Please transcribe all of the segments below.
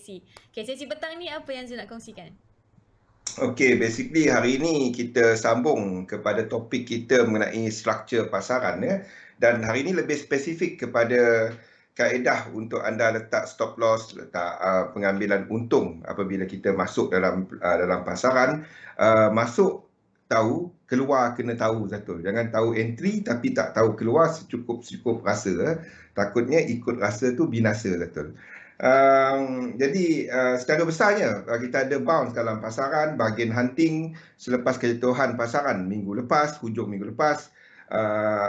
sesi. Okay, sesi petang ni apa yang Zul nak kongsikan? Okey, basically hari ini kita sambung kepada topik kita mengenai struktur pasaran ya. Dan hari ini lebih spesifik kepada kaedah untuk anda letak stop loss, letak pengambilan untung apabila kita masuk dalam pasaran. Masuk tahu, keluar kena tahu satu. Jangan tahu entry tapi tak tahu keluar secukup-cukup rasa. Takutnya ikut rasa tu binasa satu. Jadi secara besarnya kita ada bounce dalam pasaran, bargain hunting selepas kejatuhan pasaran minggu lepas, hujung minggu lepas,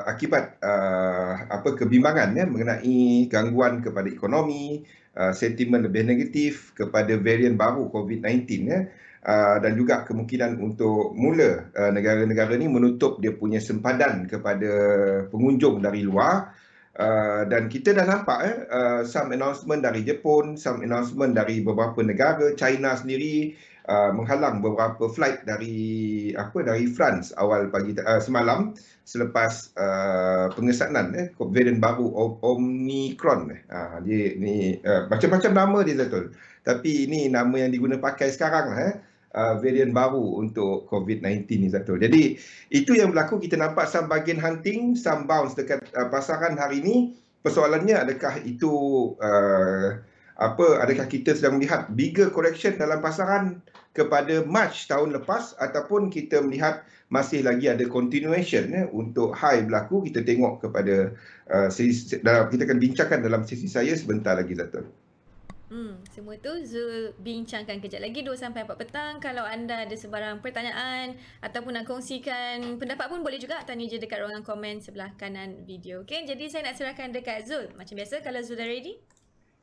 akibat kebimbangan ya, mengenai gangguan kepada ekonomi, sentimen lebih negatif kepada varian baru COVID-19 ya. Dan juga kemungkinan untuk mula negara-negara ni menutup dia punya sempadan kepada pengunjung dari luar. Dan kita dah nampak some announcement dari Jepun, some announcement dari beberapa negara. China sendiri menghalang beberapa flight dari France awal pagi semalam selepas pengesanan varian baru Omicron. Dia ni macam-macam nama dia betul. Tapi ini nama yang diguna pakai sekarang varian baru untuk COVID-19 ni satu. Jadi itu yang berlaku, kita nampak some bargain hunting, some bounce dekat pasaran hari ini. Persoalannya adakah itu adakah kita sedang melihat bigger correction dalam pasaran kepada March tahun lepas ataupun kita melihat masih lagi ada continuation untuk high berlaku. Kita tengok kepada kita akan bincangkan dalam sesi saya sebentar lagi Zatul. Semua tu Zul bincangkan kejap lagi 2-4 petang. Kalau anda ada sebarang pertanyaan ataupun nak kongsikan pendapat pun boleh juga tanya je dekat ruangan komen sebelah kanan video. Okay, jadi saya nak serahkan dekat Zul. Macam biasa, kalau Zul dah ready?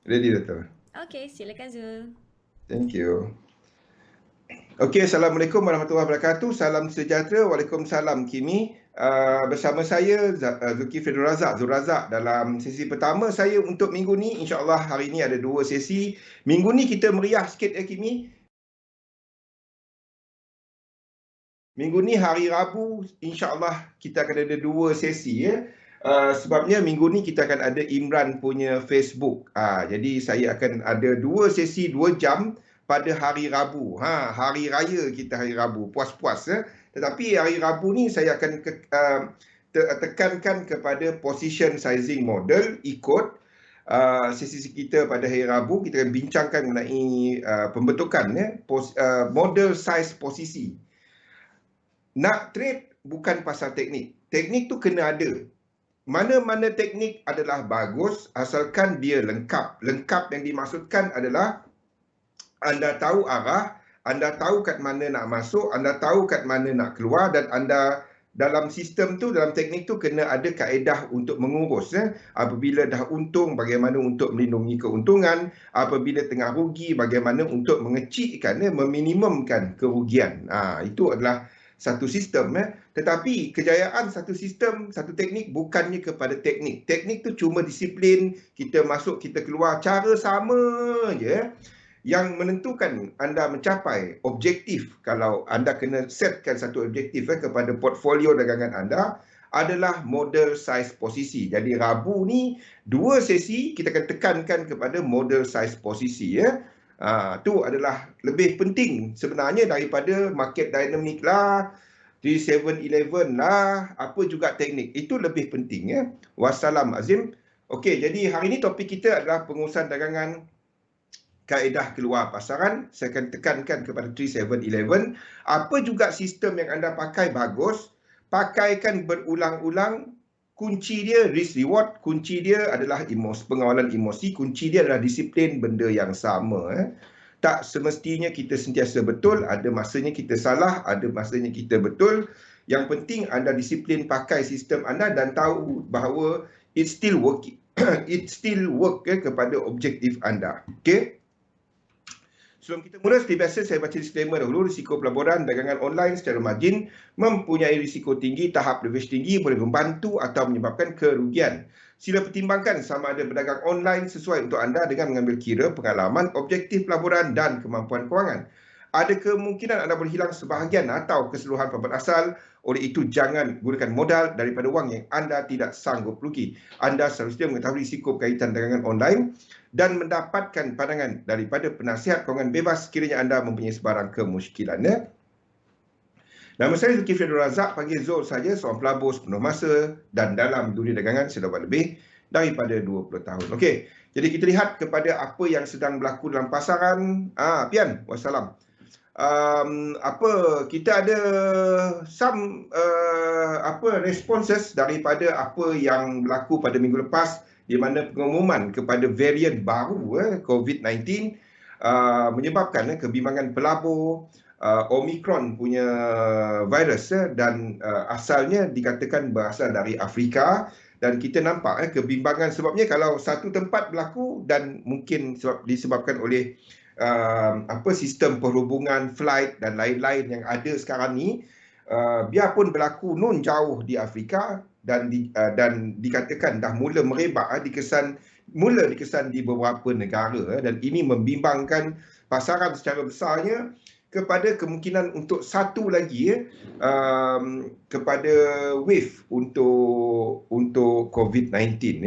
Ready Dato'. Okay, silakan Zul. Thank you. Okey, Assalamualaikum warahmatullahi wabarakatuh. Salam sejahtera. Waalaikumsalam Kimi. Bersama saya Zulkifli Zul Razak dalam sesi pertama saya untuk minggu ni. InsyaAllah hari ni ada 2 sesi. Minggu ni kita meriah sikit Kimi. Minggu ni hari Rabu, insyaAllah kita akan ada 2 sesi ya. Sebabnya minggu ni kita akan ada Imran punya Facebook. Jadi saya akan ada 2 sesi 2 jam pada hari Rabu. Hari raya kita hari Rabu, puas-puas ya. Tetapi hari Rabu ni saya akan tekankan kepada position sizing model ikut sesi kita pada hari Rabu. Kita akan bincangkan mengenai pembentukan model size posisi. Nak trade bukan pasal teknik. Teknik tu kena ada. Mana-mana teknik adalah bagus asalkan dia lengkap. Lengkap yang dimaksudkan adalah anda tahu arah, anda tahu kat mana nak masuk, anda tahu kat mana nak keluar dan anda dalam sistem tu, dalam teknik tu kena ada kaedah untuk mengurus. Apabila dah untung, bagaimana untuk melindungi keuntungan. Apabila tengah rugi, bagaimana untuk mengecilkan, meminimumkan kerugian. Itu adalah satu sistem. Tetapi kejayaan satu sistem, satu teknik bukannya kepada teknik. Teknik tu cuma disiplin, kita masuk, kita keluar, cara sama je. Yang menentukan anda mencapai objektif, kalau anda kena setkan satu objektif kepada portfolio dagangan anda, adalah model size posisi. Jadi Rabu ni 2 sesi kita akan tekankan kepada model size posisi ya. Tu adalah lebih penting sebenarnya daripada market dynamic lah, 7-11 lah, apa juga teknik. Itu lebih penting ya. Wassalam Azim. Okey, jadi hari ini topik kita adalah pengurusan dagangan kaedah keluar pasaran. Saya akan tekankan kepada 7-11. Apa juga sistem yang anda pakai bagus, pakaikan berulang-ulang. Kunci dia risk reward, kunci dia adalah pengawalan emosi, kunci dia adalah disiplin, benda yang sama. Tak semestinya kita sentiasa betul, ada masanya kita salah, ada masanya kita betul. Yang penting anda disiplin pakai sistem anda dan tahu bahawa it still working. It still work kepada objektif anda. Okey. Sebelum kita mula, seperti biasa saya baca disclaimer dahulu. Risiko pelaburan dagangan online secara margin mempunyai risiko tinggi, tahap leverage tinggi, boleh membantu atau menyebabkan kerugian. Sila pertimbangkan sama ada berdagang online sesuai untuk anda dengan mengambil kira pengalaman, objektif pelaburan dan kemampuan kewangan. ada kemungkinan anda boleh hilang sebahagian atau keseluruhan papan asal. Oleh itu, jangan gunakan modal daripada wang yang anda tidak sanggup rugi. Anda seharusnya mengetahui risiko berkaitan dagangan online dan mendapatkan pandangan daripada penasihat kewangan bebas sekiranya anda mempunyai sebarang kemusykilan. Nama saya Zulkifli Abdul Razak, panggil Zul saja, seorang pelabur sepenuh masa dan dalam dunia dagangan sudah lebih daripada 20 tahun. Okey, jadi kita lihat kepada apa yang sedang berlaku dalam pasaran. Pian, wassalam. Kita ada some responses daripada apa yang berlaku pada minggu lepas, di mana pengumuman kepada varian baru COVID-19 menyebabkan kebimbangan pelabur. Omicron punya virus dan asalnya dikatakan berasal dari Afrika, dan kita nampak kebimbangan sebabnya kalau satu tempat berlaku dan mungkin disebabkan oleh sistem perhubungan, flight dan lain-lain yang ada sekarang ni, biarpun berlaku nun jauh di Afrika dan dikatakan dah mula merebak, dikesan di beberapa negara, dan ini membimbangkan pasaran secara besarnya kepada kemungkinan untuk satu lagi kepada wave untuk COVID-19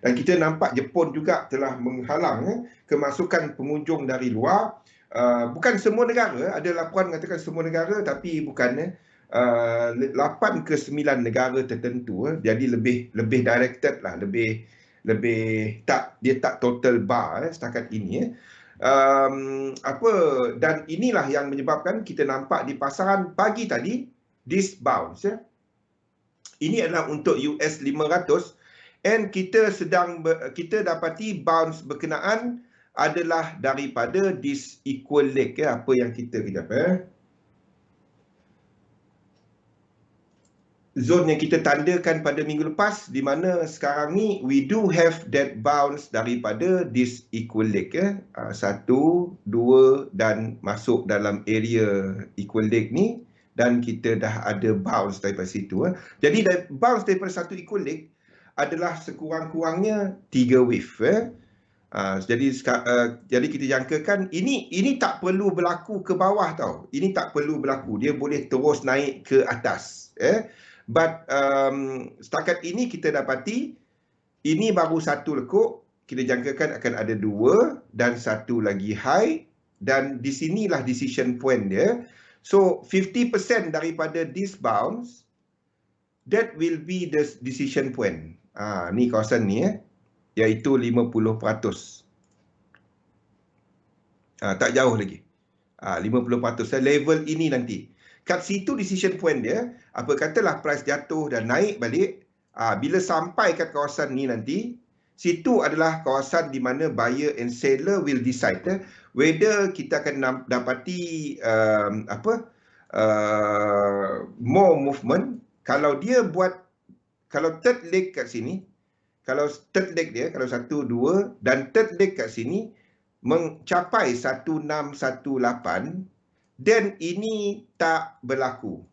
Dan kita nampak Jepun juga telah menghalang kemasukan pengunjung dari luar. Bukan semua negara, ada laporan mengatakan semua negara, tapi bukan 8 ke 9 negara tertentu. Jadi lebih directed lah, dia tak total bar setakat ini. Dan inilah yang menyebabkan kita nampak di pasaran pagi tadi this bounce. Ini adalah untuk US 500, and kita dapati bounce berkenaan adalah daripada this equal leg, apa yang kita zone yang kita tandakan pada minggu lepas, di mana sekarang ni we do have that bounce daripada this equal leg. 1, 2 dan masuk dalam area equal leg ni, dan kita dah ada bounce daripada situ. Jadi bounce daripada satu equal leg adalah sekurang-kurangnya 3 wave. Jadi kita jangkakan ini tak perlu berlaku ke bawah tau. Ini tak perlu berlaku. Dia boleh terus naik ke atas. But setakat ini kita dapati ini baru satu lekuk. Kita jangkakan akan ada 2 dan satu lagi high, dan di sinilah decision point dia. So 50% daripada this bounce, that will be the decision point. Ni kawasan ni iaitu 50%. Tak jauh lagi. 50% level ini nanti. Kat situ decision point dia, apa katalah price jatuh dan naik balik, bila sampai kat kawasan ni nanti, situ adalah kawasan di mana buyer and seller will decide whether kita akan dapati more movement. Kalau dia buat, kalau third leg kat sini, kalau third leg dia, kalau 1, 2 dan third leg kat sini mencapai 1618, then ini tak berlaku.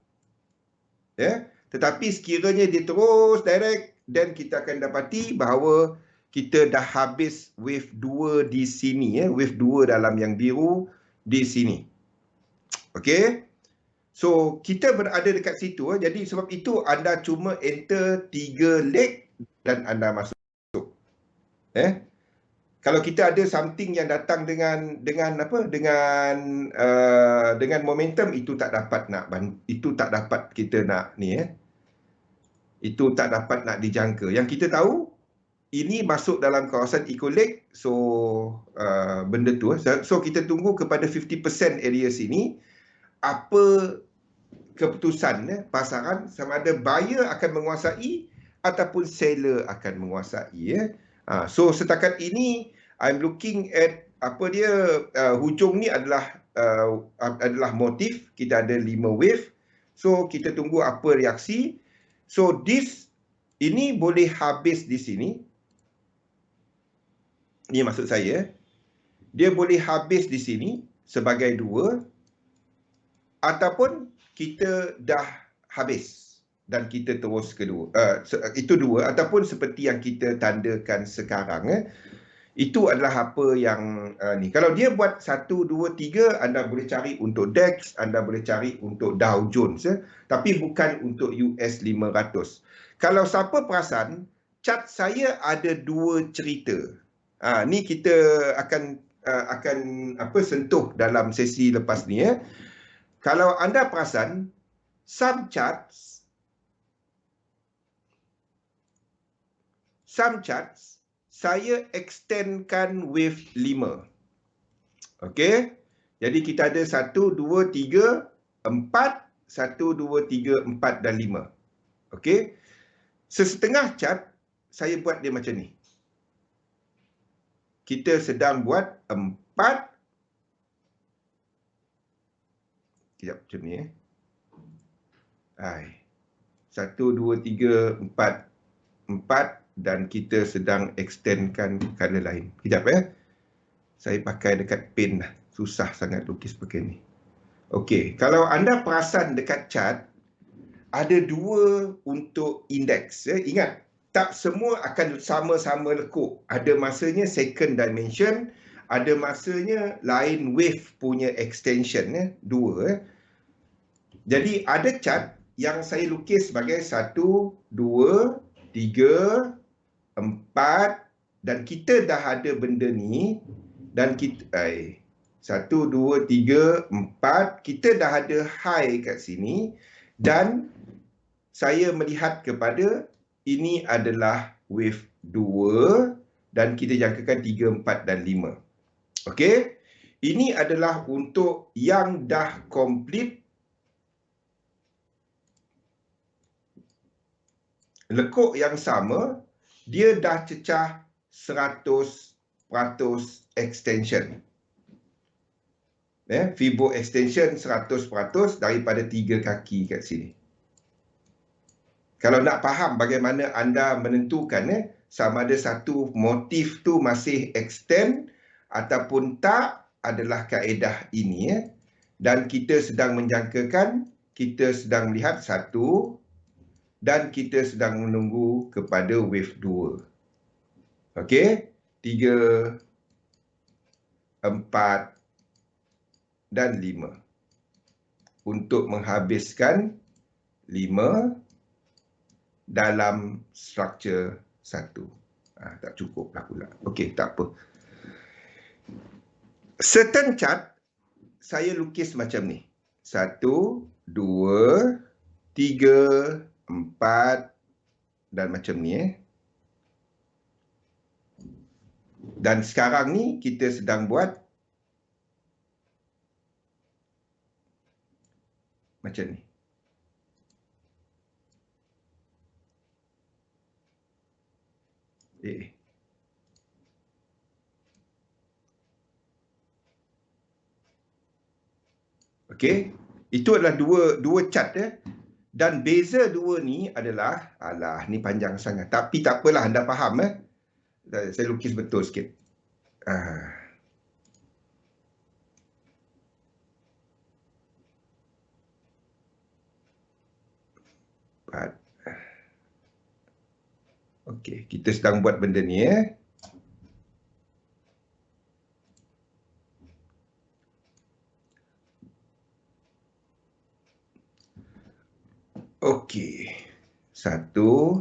Tetapi sekiranya dia terus direct, then kita akan dapati bahawa kita dah habis wave 2 di sini. Wave 2 dalam yang biru di sini. Okey. So kita berada dekat situ. Jadi sebab itu anda cuma enter 3 leg dan anda masuk. Kalau kita ada something yang datang dengan momentum, itu tak dapat kita nak ni. Itu tak dapat nak dijangka. Yang kita tahu ini masuk dalam kawasan equal leg, so benda tu. So kita tunggu kepada 50% area sini, apa keputusan pasaran, sama ada buyer akan menguasai ataupun seller akan menguasai. So setakat ini I'm looking at hujung ni adalah motif. Kita ada 5 wave. So kita tunggu apa reaksi. So ini boleh habis di sini. Ini maksud saya. Dia boleh habis di sini sebagai 2, ataupun kita dah habis dan kita terus kedua. Itu 2, ataupun seperti yang kita tandakan sekarang. Itu adalah apa yang ni. Kalau dia buat 1, 2, 3, anda boleh cari untuk DAX, anda boleh cari untuk Dow Jones. Tapi bukan untuk US 500. Kalau siapa perasan, chart saya ada 2 cerita. Ni kita akan sentuh dalam sesi lepas ni. Kalau anda perasan, some charts saya extendkan wave 5. Okey. Jadi kita ada 1, 2, 3, 4, 1, 2, 3, 4 dan 5. Okey. Sesetengah chart saya buat dia macam ni. Kita sedang buat 4. Sekejap macam ni 1, 2, 3, 4, 4 dan kita sedang extendkan color lain. Sekejap saya pakai dekat pen dah. Susah sangat lukis pakai ni. Okey, kalau anda perasan dekat chart, ada 2 untuk indeks. Ingat, tak semua akan sama-sama lekuk. Ada masanya second dimension, ada masanya lain wave punya extension. 2. Jadi ada chart yang saya lukis sebagai 1, 2, 3, 4 dan kita dah ada benda ni dan kita 1, 2, 3, 4 kita dah ada high kat sini dan saya melihat kepada ini adalah wave 2 dan kita jangkakan 3, 4 dan 5. Okey. Ini adalah untuk yang dah complete lekuk yang sama, dia dah cecah 100% extension. Fibo extension 100% daripada 3 kaki kat sini. Kalau nak faham bagaimana anda menentukan sama ada satu motif tu masih extend ataupun tak, adalah kaedah ini. Dan kita sedang menjangkakan, kita sedang melihat 1 dan kita sedang menunggu kepada wave 2. Okey, 3, 4 dan 5. Untuk menghabiskan 5 dalam struktur 1. Tak cukup lah pula. Okey, tak apa. Certain chart saya lukis macam ni. 1, 2, 3, 4 dan macam ni. Dan sekarang ni kita sedang buat macam ni. Okey, itu adalah dua chart dan beza dua ni adalah, ni panjang sangat. Tapi tak apalah, anda faham Saya lukis betul sikit. Okey, kita sedang buat benda ni Okey. 1, 2,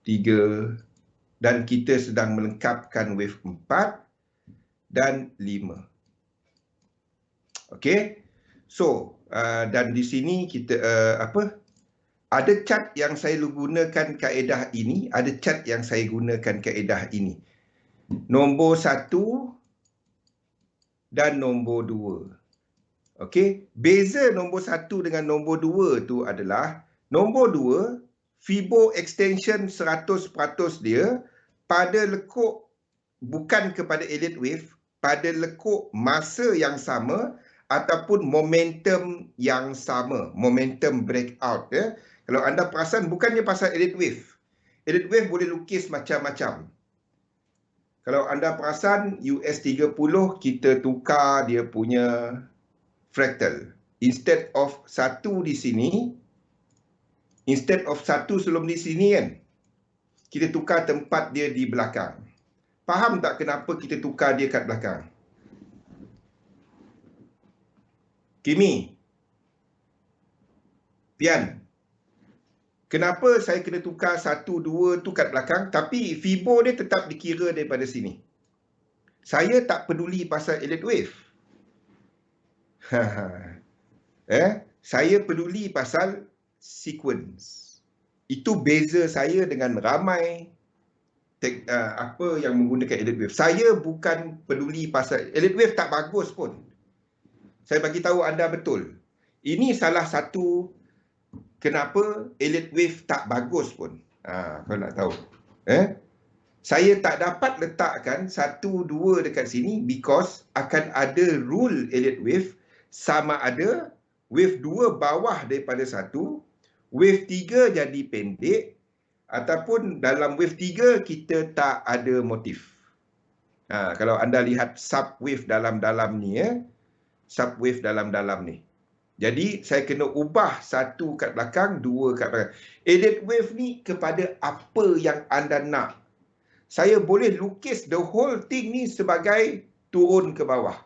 3 dan kita sedang melengkapkan wave 4 dan 5. Okey. So, dan di sini kita ada chart yang saya gunakan kaedah ini, ada chart yang saya gunakan kaedah ini. Nombor 1 dan nombor 2. Okey, beza nombor 1 dengan nombor 2 tu adalah nombor 2 Fibo extension 100% dia pada lekuk bukan kepada elliott wave, pada lekuk masa yang sama ataupun momentum yang sama, momentum breakout Kalau anda perasan, bukannya pasal elliott wave. Elliott wave boleh lukis macam-macam. Kalau anda perasan US 30 kita tukar dia punya fractal. instead of 1 di sini, instead of 1 sebelum di sini kan, kita tukar tempat dia di belakang. Faham tak kenapa kita tukar dia kat belakang? Kimi, Pian, kenapa saya kena tukar 1, 2 tu kat belakang, tapi Fibo dia tetap dikira daripada sini? Saya tak peduli pasal Elliott wave. Saya peduli pasal sequence. Itu beza saya dengan ramai apa yang menggunakan Elliott wave. Saya bukan peduli pasal Elliott wave, tak bagus pun. Saya bagi tahu anda betul. Ini salah satu kenapa Elliott wave tak bagus pun. Kau nak tahu. Saya tak dapat letakkan 1, 2 dekat sini because akan ada rule Elliott wave sama ada wave 2 bawah daripada 1, wave 3 jadi pendek, ataupun dalam wave 3 kita tak ada motif. Kalau anda lihat subwave dalam-dalam ni, subwave dalam-dalam ni. Jadi saya kena ubah 1 kat belakang, 2 kat belakang. Elliott wave ni kepada apa yang anda nak. Saya boleh lukis the whole thing ni sebagai turun ke bawah.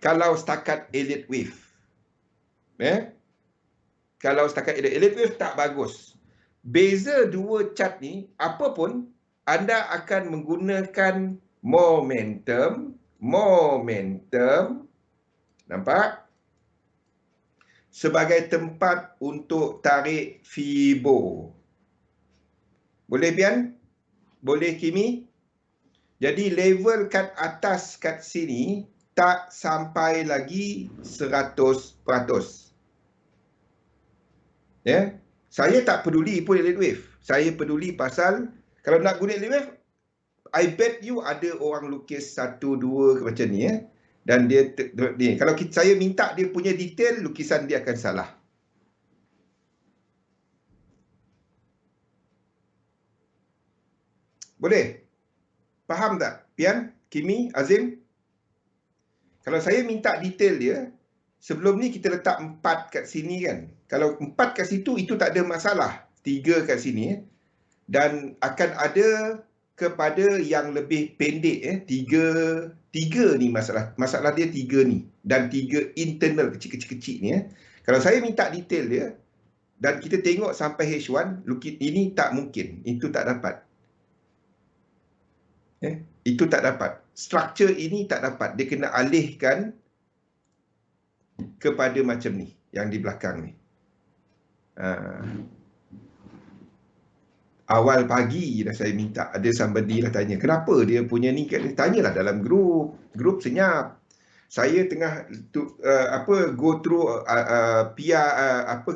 Kalau setakat Elliott wave. Kalau setakat Elliott wave tak bagus. Beza dua chart ni, apa pun, anda akan menggunakan momentum, nampak? Sebagai tempat untuk tarik Fibo. Boleh Pian? Boleh Kimi? Jadi level kat atas kat sini tak sampai lagi 100%. Saya tak peduli pun Elliott wave. Saya peduli pasal kalau nak guna Elliott wave, I bet you ada orang lukis 1, 2 macam ni dan dia ni. Kalau saya minta dia punya detail, lukisan dia akan salah. Boleh? Faham tak? Pian, Kimi, Azim? Kalau saya minta detail dia, sebelum ni kita letak 4 kat sini kan. Kalau 4 kat situ, itu tak ada masalah. 3 kat sini. Dan akan ada kepada yang lebih pendek. 3 ni masalah. Masalah dia 3 ni. Dan 3 internal kecil-kecil ni. Kalau saya minta detail dia, dan kita tengok sampai H1, ini tak mungkin. Itu tak dapat. Itu tak dapat. Struktur ini tak dapat. Dia kena alihkan kepada macam ni, yang di belakang ni. Awal pagi dah saya minta, ada somebody lah tanya, kenapa dia punya ni? Tanyalah dalam grup senyap. Saya tengah go through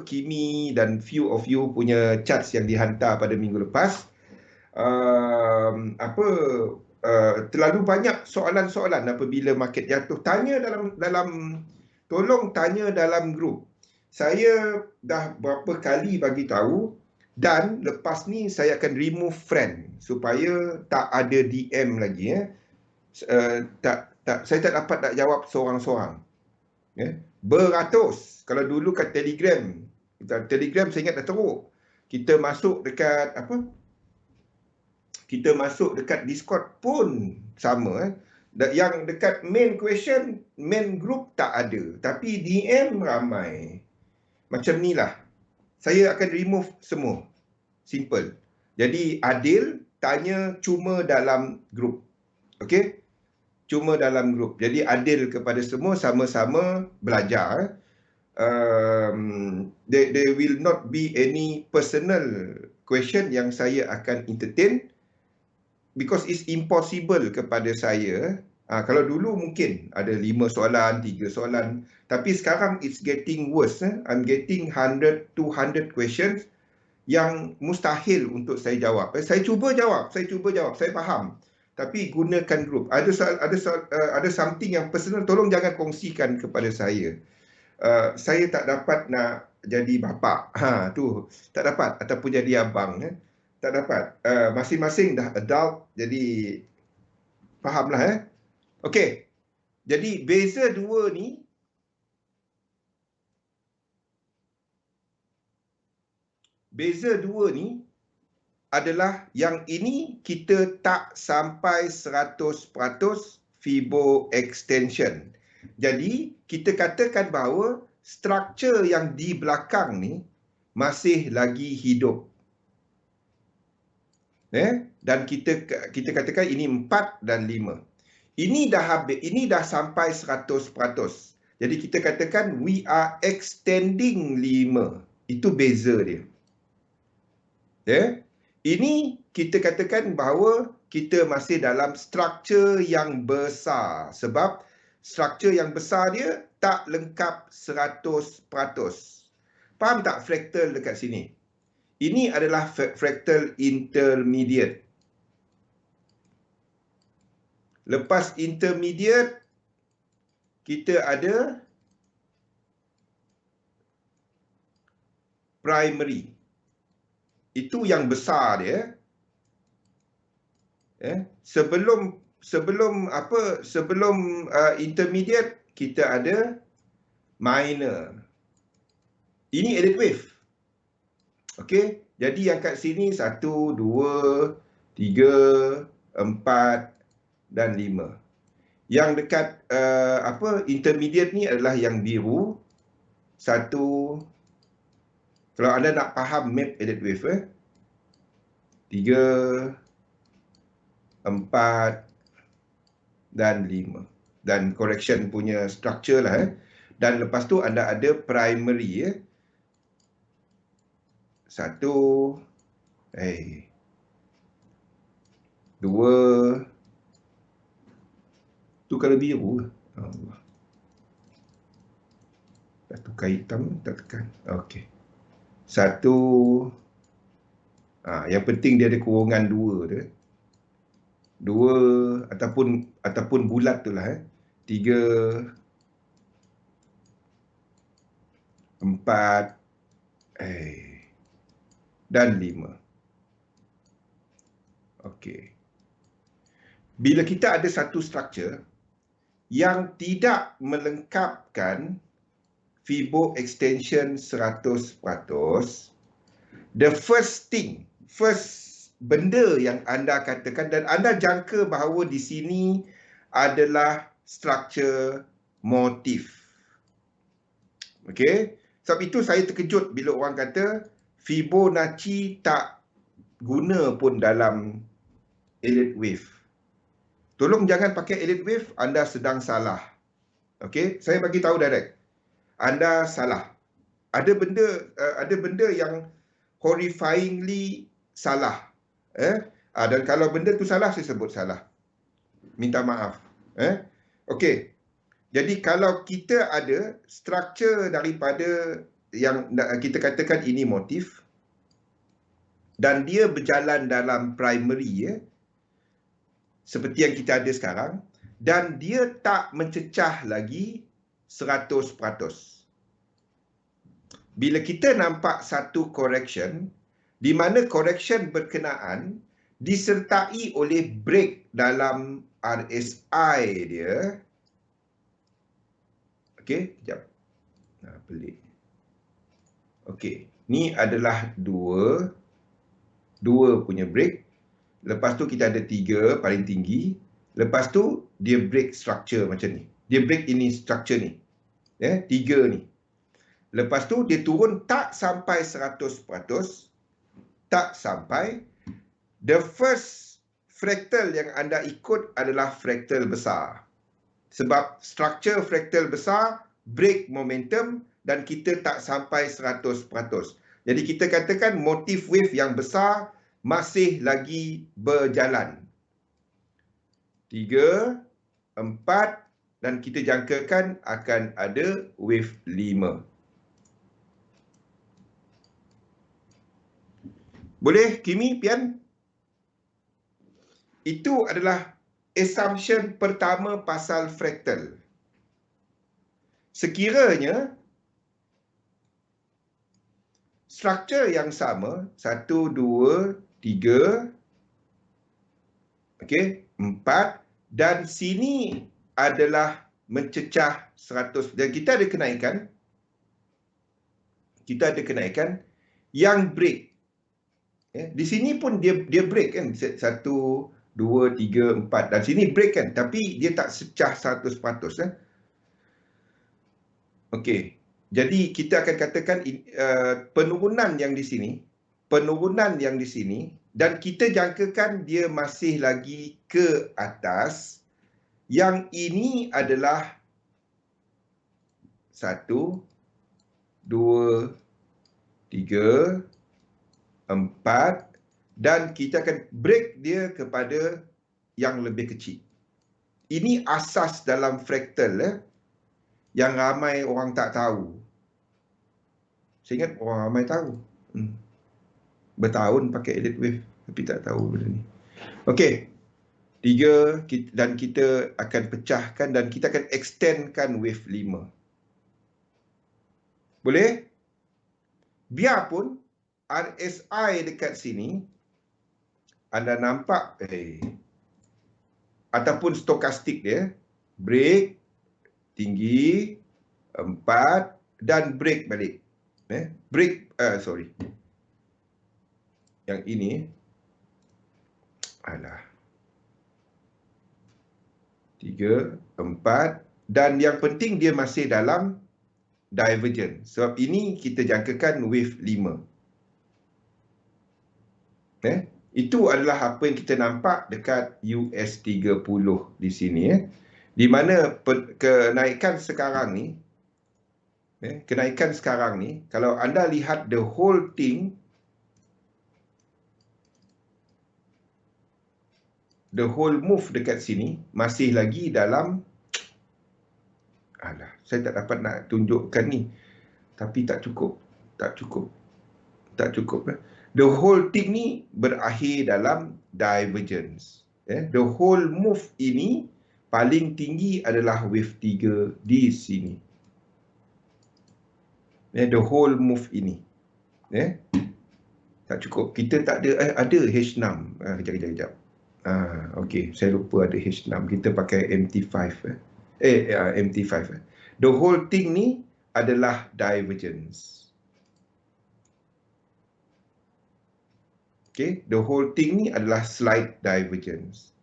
Kimi dan few of you punya charts yang dihantar pada minggu lepas. Terlalu banyak soalan-soalan apabila market jatuh. Tolong tanya dalam grup. Saya dah berapa kali bagi tahu, dan lepas ni saya akan remove friend supaya tak ada DM lagi. Saya tak dapat nak jawab seorang-seorang. Beratus. Kalau dulu kat Telegram saya ingat dah teruk. Kita masuk dekat kita masuk dekat Discord pun sama. Yang dekat main question, main group tak ada. Tapi DM ramai. Macam ni lah. Saya akan remove semua. Simple. Jadi adil, tanya cuma dalam group. Okey? Cuma dalam group. Jadi adil kepada semua, sama-sama belajar. There will not be any personal question yang saya akan entertain. Because it's impossible kepada saya. Kalau dulu mungkin ada 5 soalan, 3 soalan. Tapi sekarang it's getting worse. I'm getting 100, 200 questions yang mustahil untuk saya jawab. Saya cuba jawab, saya faham. Tapi gunakan grup. Ada something yang personal, tolong jangan kongsikan kepada saya. Saya tak dapat nak jadi bapa. Tu tak dapat, ataupun jadi abang. Tak dapat. Masing-masing dah adult, jadi fahamlah. Okey. Jadi beza dua ni beza dua ni adalah yang ini kita tak sampai 100% Fibo extension. Jadi, kita katakan bahawa struktur yang di belakang ni masih lagi hidup. Dan kita katakan ini 4 dan 5. Ini dah habis, ini dah sampai 100%. Jadi kita katakan we are extending 5. Itu beza dia. Ini kita katakan bahawa kita masih dalam struktur yang besar. Sebab struktur yang besar dia tak lengkap 100%. Faham tak fraktal dekat sini? Ini adalah fraktal intermediate. Lepas intermediate, kita ada primary. Itu yang besar dia. Sebelum intermediate, kita ada minor. Ini elite wave. Okey, jadi yang kat sini 1, 2, 3, 4 dan 5. Yang dekat intermediate ni adalah yang biru. 1. Kalau anda nak faham map elite wave, 3, 4 dan 5. Dan correction punya structure lah. Dan lepas tu anda ada primary. 1, 2. Tu kalau biru. Allah. Dah tukar hitam, tak tekan. Okey. 1. Yang penting dia ada kurungan 2 tu. 2 ataupun bulat tu lah. 3, 4, dan 5. Okey. Bila kita ada satu struktur yang tidak melengkapkan Fibo extension 100%, the first benda yang anda katakan, dan anda jangka bahawa di sini adalah struktur motif. Okey. Sebab itu saya terkejut bila orang kata Fibonacci tak guna pun dalam elite wave. Tolong jangan pakai elite wave, anda sedang salah. Okey, saya bagi tahu direct. Anda salah. Ada benda yang horrifyingly salah. Dan kalau benda tu salah, saya sebut salah. Minta maaf. Okey. Jadi kalau kita ada struktur daripada yang kita katakan ini motif dan dia berjalan dalam primary, seperti yang kita ada sekarang, dan dia tak mencecah lagi 100%. Bila kita nampak satu correction, di mana correction berkenaan disertai oleh break dalam RSI dia. Okey, sekejap. Pelik. Okey, ni adalah 2 punya break. Lepas tu kita ada 3 paling tinggi. Lepas tu dia break structure macam ni. Dia break ini structure ni. 3 ni. Lepas tu dia turun tak sampai 100%. Tak sampai. The first fraktal yang anda ikut adalah fraktal besar. Sebab structure fraktal besar break momentum dan kita tak sampai 100%. Jadi kita katakan motif wave yang besar masih lagi berjalan. 3, 4 dan kita jangkakan akan ada wave 5. Boleh Kimi, Pian? Itu adalah assumption pertama pasal fraktal. Sekiranya struktur yang sama, 1, 2, 3, okey, 4, dan sini adalah mencecah 100, dan kita ada kenaikan, yang break. Di sini pun dia break kan, 1, 2, 3, 4 dan sini break kan, tapi dia tak secah 100%. Okey. Jadi kita akan katakan penurunan yang di sini, dan kita jangkakan dia masih lagi ke atas. Yang ini adalah 1, 2, 3, 4 dan kita akan break dia kepada yang lebih kecil. Ini asas dalam fraktal yang ramai orang tak tahu. Saya ingat orang ramai tahu. Bertahun pakai edit wave tapi tak tahu benda ni. Okey. 3 dan kita akan pecahkan dan kita akan extendkan wave 5. Boleh? Biarpun RSI dekat sini anda nampak ataupun stokastik dia break tinggi 4 dan break balik. Yang ini alah 3, 4 dan yang penting dia masih dalam divergent. Sebab ini kita jangkakan wave 5. Itu adalah apa yang kita nampak dekat US30 di sini. Di mana kenaikan sekarang ni, kalau anda lihat the whole thing, the whole move dekat sini masih lagi dalam, saya tak dapat nak tunjukkan ni, tapi tak cukup. The whole thing ni berakhir dalam divergence. The whole move ini paling tinggi adalah wave 3 di sini. The whole move ini. Tak cukup. Kita tak ada, ada H6. Kejap. Okey, saya lupa ada H6. Kita pakai MT5. MT5. The whole thing ni adalah divergence. Okay, the whole thing ni adalah slight divergence.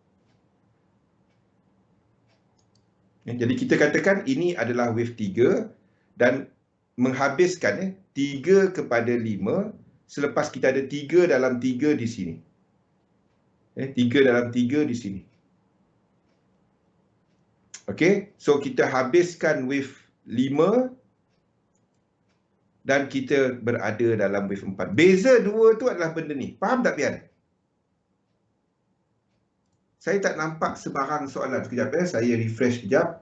Jadi kita katakan ini adalah wave 3 dan menghabiskan 3 kepada 5 selepas kita ada 3 dalam 3 di sini. 3 dalam 3 di sini. Okey, so kita habiskan wave 5 dan kita berada dalam wave 4. Beza dua tu adalah benda ni. Faham tak, Pian? Saya tak nampak sebarang soalan. Sekejap saya refresh sekejap.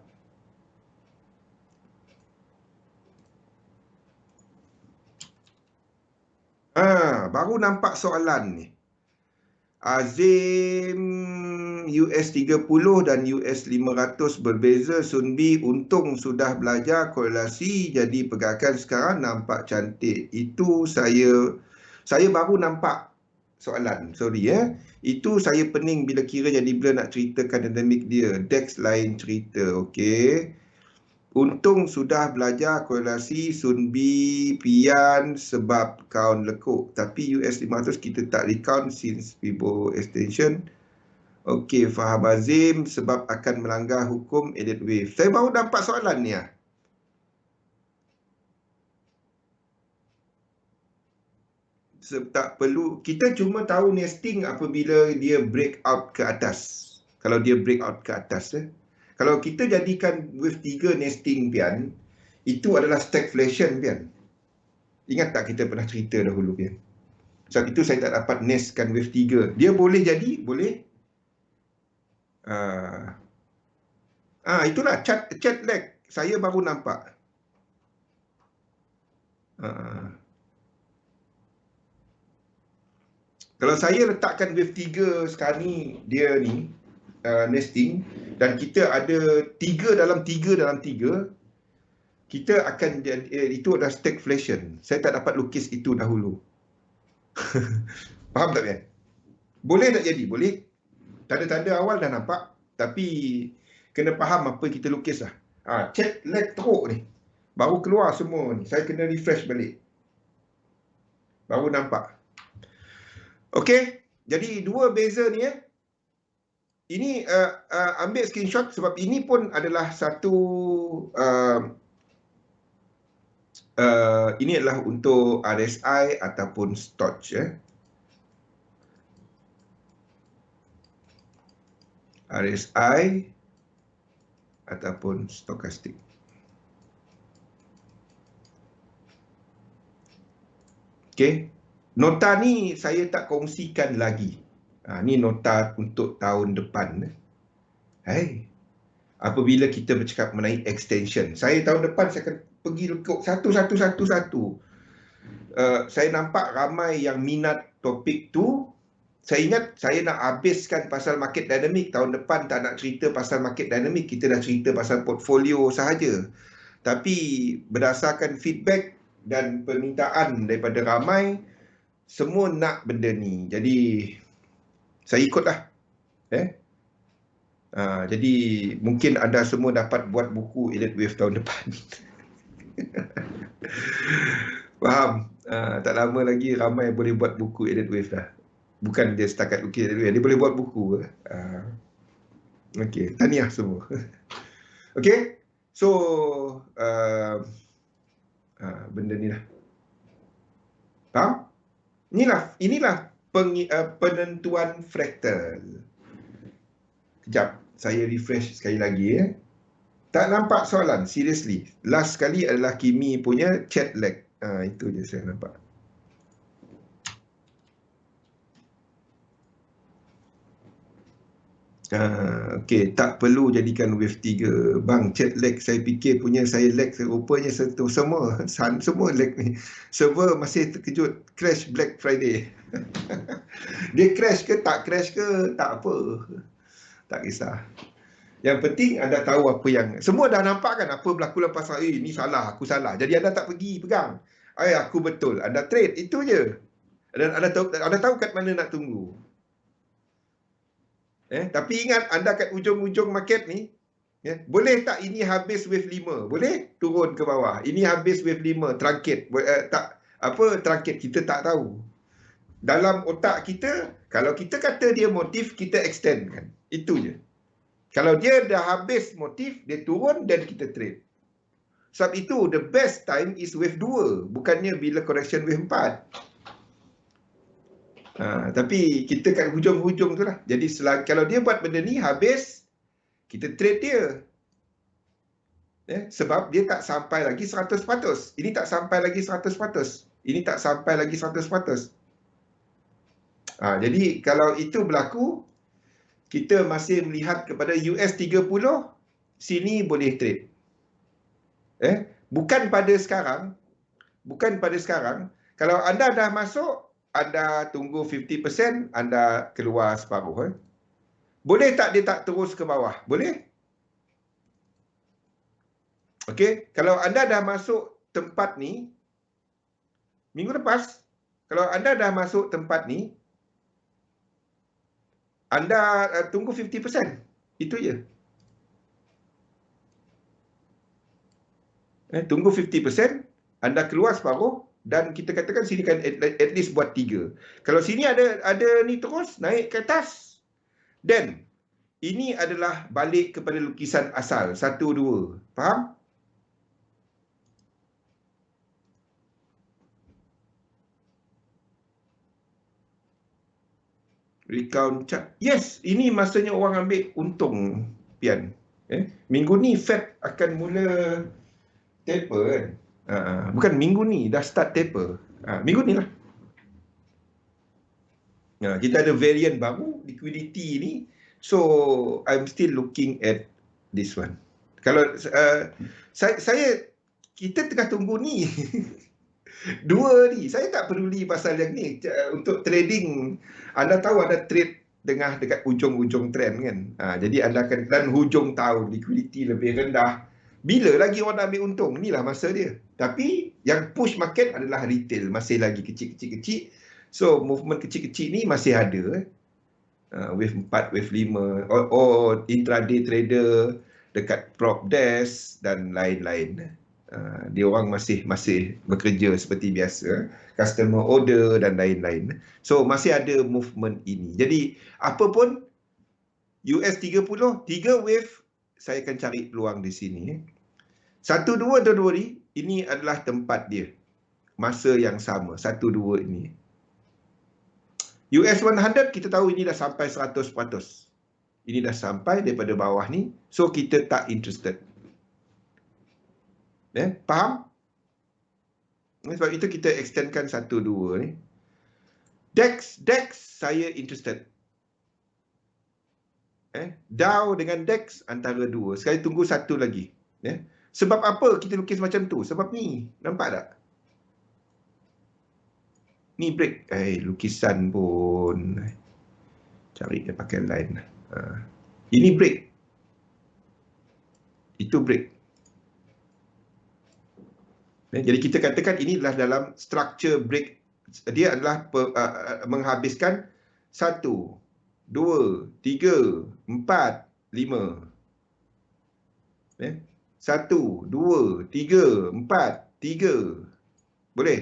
Baru nampak soalan ni. Azim US30 dan US500 berbeza. Sunbi untung sudah belajar korelasi jadi pergerakan sekarang nampak cantik. Itu saya baru nampak soalan. Sorry Itu saya pening bila kira jadi bila nak ceritakan dinamik dia. Dex lain cerita. Okey. Untung sudah belajar korelasi Sunbi, Pian sebab kaun lekuk. Tapi US500 kita tak recount since Fibo extension. Okey, faham Azim sebab akan melanggar hukum edit wave. Saya baru dapat soalan ni tak perlu, kita cuma tahu nesting apabila dia break out ke atas. Kalau dia break out ke atas Kalau kita jadikan wave 3 nesting, Pian, itu adalah stagflation, Pian. Ingat tak kita pernah cerita dahulu, Pian? Sebab itu saya tak dapat nestkan wave 3. Dia boleh jadi, boleh. Itulah chat lag. Saya baru nampak. Kalau saya letakkan wave 3 sekarang ni, dia ni, nesting, dan kita ada 3 dalam 3 dalam 3, kita akan itu adalah stagflation. Saya tak dapat lukis itu dahulu. Faham tak, Pian? Boleh tak jadi? Boleh. Tanda-tanda awal dah nampak, tapi kena faham apa kita lukis lah. Chat lag teruk ni. Baru keluar semua ni. Saya kena refresh balik. Baru nampak. Okey, jadi dua beza ni Ini ambil screenshot sebab ini pun adalah satu ini adalah untuk RSI ataupun Stoch RSI ataupun stokastik. Okey. Nota ni saya tak kongsikan lagi. Ni nota untuk tahun depan. Hai. Apabila kita bercakap mengenai extension, saya tahun depan saya akan pergi lekuk satu. Saya nampak ramai yang minat topik tu. Saya ingat saya nak habiskan pasal market dynamic. Tahun depan tak nak cerita pasal market dynamic. Kita dah cerita pasal portfolio sahaja. Tapi berdasarkan feedback dan permintaan daripada ramai, semua nak benda ni. Jadi saya ikutlah. Jadi mungkin anda semua dapat buat buku Elite Wave tahun depan. Faham? Tak lama lagi ramai boleh buat buku Elite Wave dah. Bukan dia setakat lukis Elite Wave, dia boleh buat buku. Okey, tahniah semua. Okey. So benda ni lah. Faham? Inilah penentuan fraktal. Kejap, saya refresh sekali lagi Tak nampak soalan, seriously. Last sekali adalah Kimi punya chat lag. Itu je saya nampak. Okey, tak perlu jadikan wave 3. Bang, chat lag saya fikir punya saya lag. Rupanya semua lag ni. Server masih terkejut. Crash Black Friday. Dia crash ke tak crash ke, tak apa. Tak kisah. Yang penting anda tahu apa yang... Semua dah nampak kan apa berlaku lepas hari. Ni salah, aku salah. Jadi anda tak pergi pegang. Aku betul. Anda trade. Itu je. Dan anda tahu kat mana nak tunggu. Tapi ingat anda kat ujung-ujung market ni, boleh tak ini habis wave 5? Boleh turun ke bawah. Ini habis wave 5, trunket. Trunket kita tak tahu. Dalam otak kita, kalau kita kata dia motif, kita extend kan. Itu je. Kalau dia dah habis motif, dia turun dan kita trade. Sebab itu the best time is wave 2, bukannya bila correction wave 4. Tapi kita kat hujung-hujung tu lah. Jadi kalau dia buat benda ni habis, kita trade dia. Sebab dia tak sampai lagi 100%. Ini tak sampai lagi 100%. Ini tak sampai lagi 100%. Jadi kalau itu berlaku, kita masih melihat kepada US 30, sini boleh trade. Bukan pada sekarang. Kalau anda dah masuk, anda tunggu 50%, anda keluar separuh. Boleh tak dia tak terus ke bawah? Boleh? Okey, kalau anda dah masuk tempat ni, minggu lepas, kalau anda dah masuk tempat ni, anda tunggu 50%. Itu je. Tunggu 50%, anda keluar separuh, dan kita katakan sini kan at least buat 3. Kalau sini ada ni terus naik ke atas, then ini adalah balik kepada lukisan asal 1, 2. Faham? Recount chart. Yes, ini masanya orang ambil untung, Pian. Minggu ni Fed akan mula taper kan. Bukan minggu ni, dah start taper. Minggu ni lah. Kita ada variant baru, liquidity ni. So, I'm still looking at this one. Kalau kita tengah tunggu ni. Dua ni. Saya tak peduli pasal yang ni. Untuk trading, anda tahu anda trade dekat ujung-ujung trend kan. Jadi anda akan, dan hujung tahun, liquidity lebih rendah. Bila lagi orang nak ambil untung? Inilah masa dia. Tapi yang push market adalah retail. Masih lagi kecil-kecil. So movement kecil-kecil ni masih ada. Wave 4, wave 5. Intraday trader dekat prop desk dan lain-lain. Dia orang masih bekerja seperti biasa, customer order dan lain-lain. So masih ada movement ini. Jadi apa pun US 30, 3 wave, saya akan cari peluang di sini. 1, 2, don't worry, ini adalah tempat dia. Masa yang sama, 1, 2 ini. US 100 kita tahu ini dah sampai 100%. Ini dah sampai daripada bawah ni. So kita tak interested. Faham? Sebab itu kita extendkan 1, 2 ni. DEX saya interested. Dow dengan DEX antara 2. Sekali tunggu satu lagi. Sebab apa kita lukis macam tu? Sebab ni. Nampak tak? Ni break. Lukisan pun. Cari dia pakai line. Ini break. Itu break. Jadi kita katakan ini adalah dalam structure break. Dia adalah menghabiskan 1, 2, 3, 4, 5. 1, 2, 3, 4, 3. Boleh?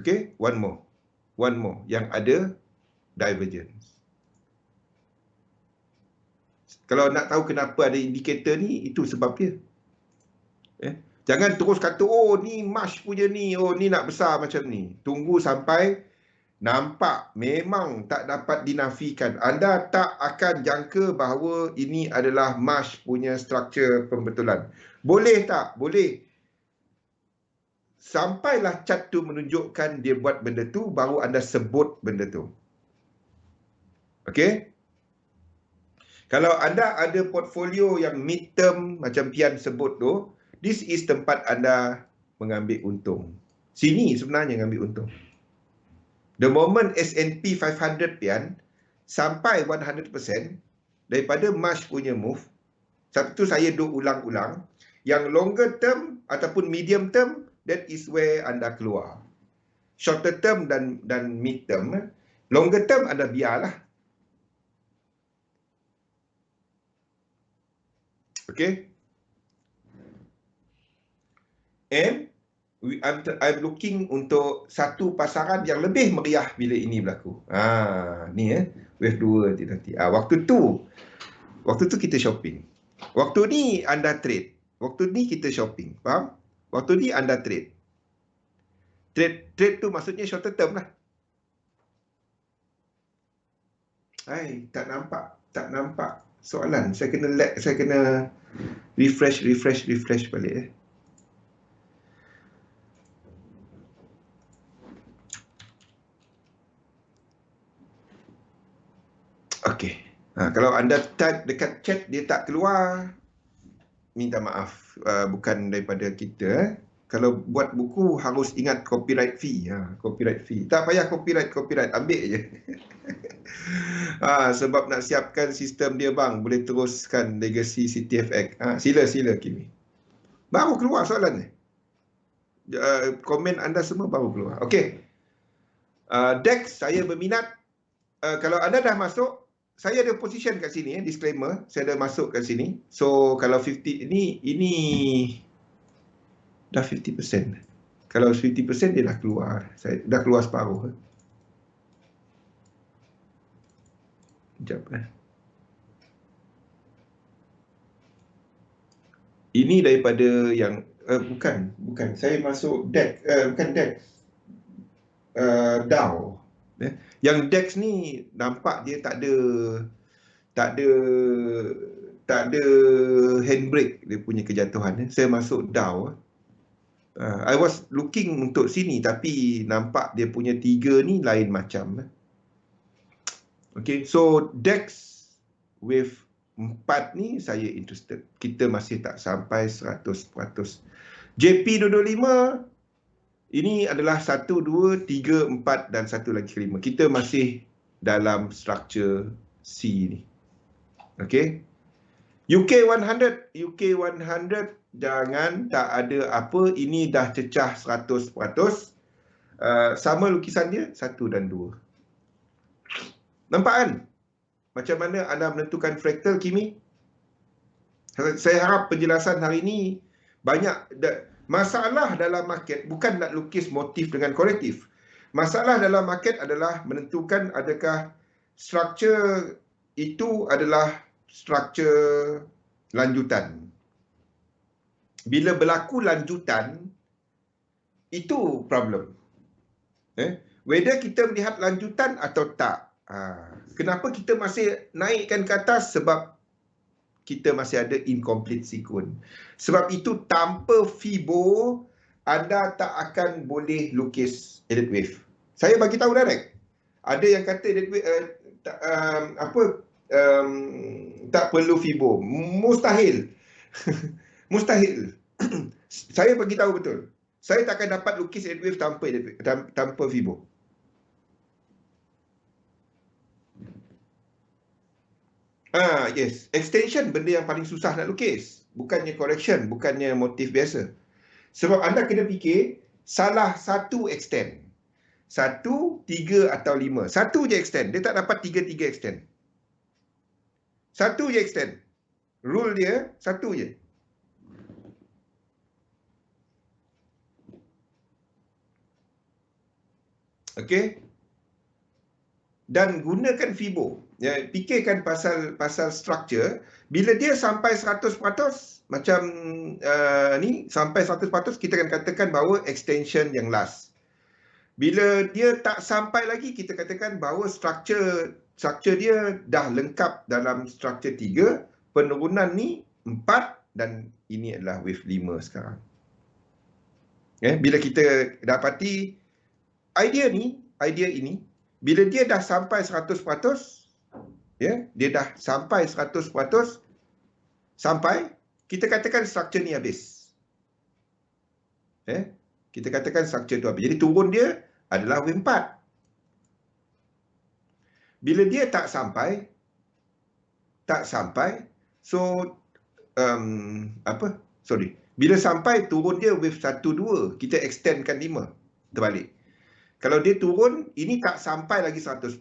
Okay, one more. Yang ada divergence. Kalau nak tahu kenapa ada indikator ni, itu sebab dia. Jangan terus kata, oh ni March punya ni, oh ni nak besar macam ni. Tunggu sampai nampak memang tak dapat dinafikan. Anda tak akan jangka bahawa ini adalah March punya struktur pembetulan. Boleh tak? Boleh. Sampailah chart tu menunjukkan dia buat benda tu, baru anda sebut benda tu. Okey? Kalau anda ada portfolio yang mid-term macam Pian sebut tu, this is tempat anda mengambil untung. Sini sebenarnya mengambil untung. The moment S&P 500 Pian sampai 100% daripada March punya move, satu tu saya duk ulang-ulang, yang longer term ataupun medium term, that is where anda keluar. Shorter term dan mid term, longer term anda biarlah. Okay. And I'm looking untuk satu pasaran yang lebih meriah bila ini berlaku. Ni wave 2 nanti. Waktu tu kita shopping. Waktu ni anda trade. Waktu ni kita shopping. Faham? Waktu ni anda trade. Trade tu maksudnya short term lah. Tak nampak soalan. Saya kena refresh balik. Okey. Kalau anda type dekat chat dia tak keluar, minta maaf. Bukan daripada kita. Kalau buat buku harus ingat copyright fee. Copyright fee. Tak payah copyright. Ambil je. Sebab nak siapkan sistem dia bang. Boleh teruskan legacy CTFX. Sila Kimi. Baru keluar soalan ni. Komen anda semua baru keluar. Okey. DEX saya berminat. Kalau anda dah masuk, saya ada position kat sini, disclaimer. Saya dah masuk kat sini. So, kalau 50, ini dah 50%. Kalau 50% dia dah keluar. Saya dah keluar separuh. Sekejap. Ini daripada yang, bukan. Saya masuk DEX, bukan DEX. Dow. Yang DEX ni nampak dia tak ada handbrake dia punya kejatuhan. Saya masuk Dow. I was looking untuk sini tapi nampak dia punya 3 ni lain macam. Okay, so DEX wave 4 ni saya interested. Kita masih tak sampai 100%. JP225 ini adalah 1, 2, 3, 4 dan satu lagi 5. Kita masih dalam struktur C ni. Okey. UK 100 jangan tak ada apa. Ini dah cecah 100%. Sama lukisan dia 1 dan 2. Nampak kan? Macam mana anda menentukan fraktal, Kimi? Saya harap penjelasan hari ini banyak. Masalah dalam market bukan nak lukis motif dengan kolektif. Masalah dalam market adalah menentukan adakah struktur itu adalah struktur lanjutan. Bila berlaku lanjutan, itu problem. Whether kita melihat lanjutan atau tak. Kenapa kita masih naikkan ke atas? Sebab kita masih ada incomplete sequence. Sebab itu tanpa Fibo, anda tak akan boleh lukis edit wave. Saya bagi tahu direct. Ada yang kata edit wave, tak perlu Fibo. Mustahil. Mustahil. Saya bagi tahu betul. Saya tak akan dapat lukis edit wave tanpa Fibo. Yes. Extension benda yang paling susah nak lukis. Bukannya correction, bukannya motif biasa. Sebab anda kena fikir, salah satu extend. 1, 3 atau 5. Satu je extend. Dia tak dapat 3 extend. Satu je extend. Rule dia, satu je. Okey? Dan gunakan Fibo. Ya, fikirkan pasal structure. Bila dia sampai 100%, macam ni, sampai 100%, kita akan katakan bahawa extension yang last. Bila dia tak sampai lagi, kita katakan bahawa structure dia dah lengkap dalam structure 3, penurunan ni 4, dan ini adalah wave 5 sekarang. Bila kita dapati idea ini, bila dia dah sampai 100%, dia dah sampai 100%, kita katakan structure ni habis. Kita katakan structure tu habis. Jadi turun dia adalah wave 4. Bila dia tak sampai, so bila sampai, turun dia wave 1, 2, kita extendkan 5, terbalik. Kalau dia turun, ini tak sampai lagi 100%,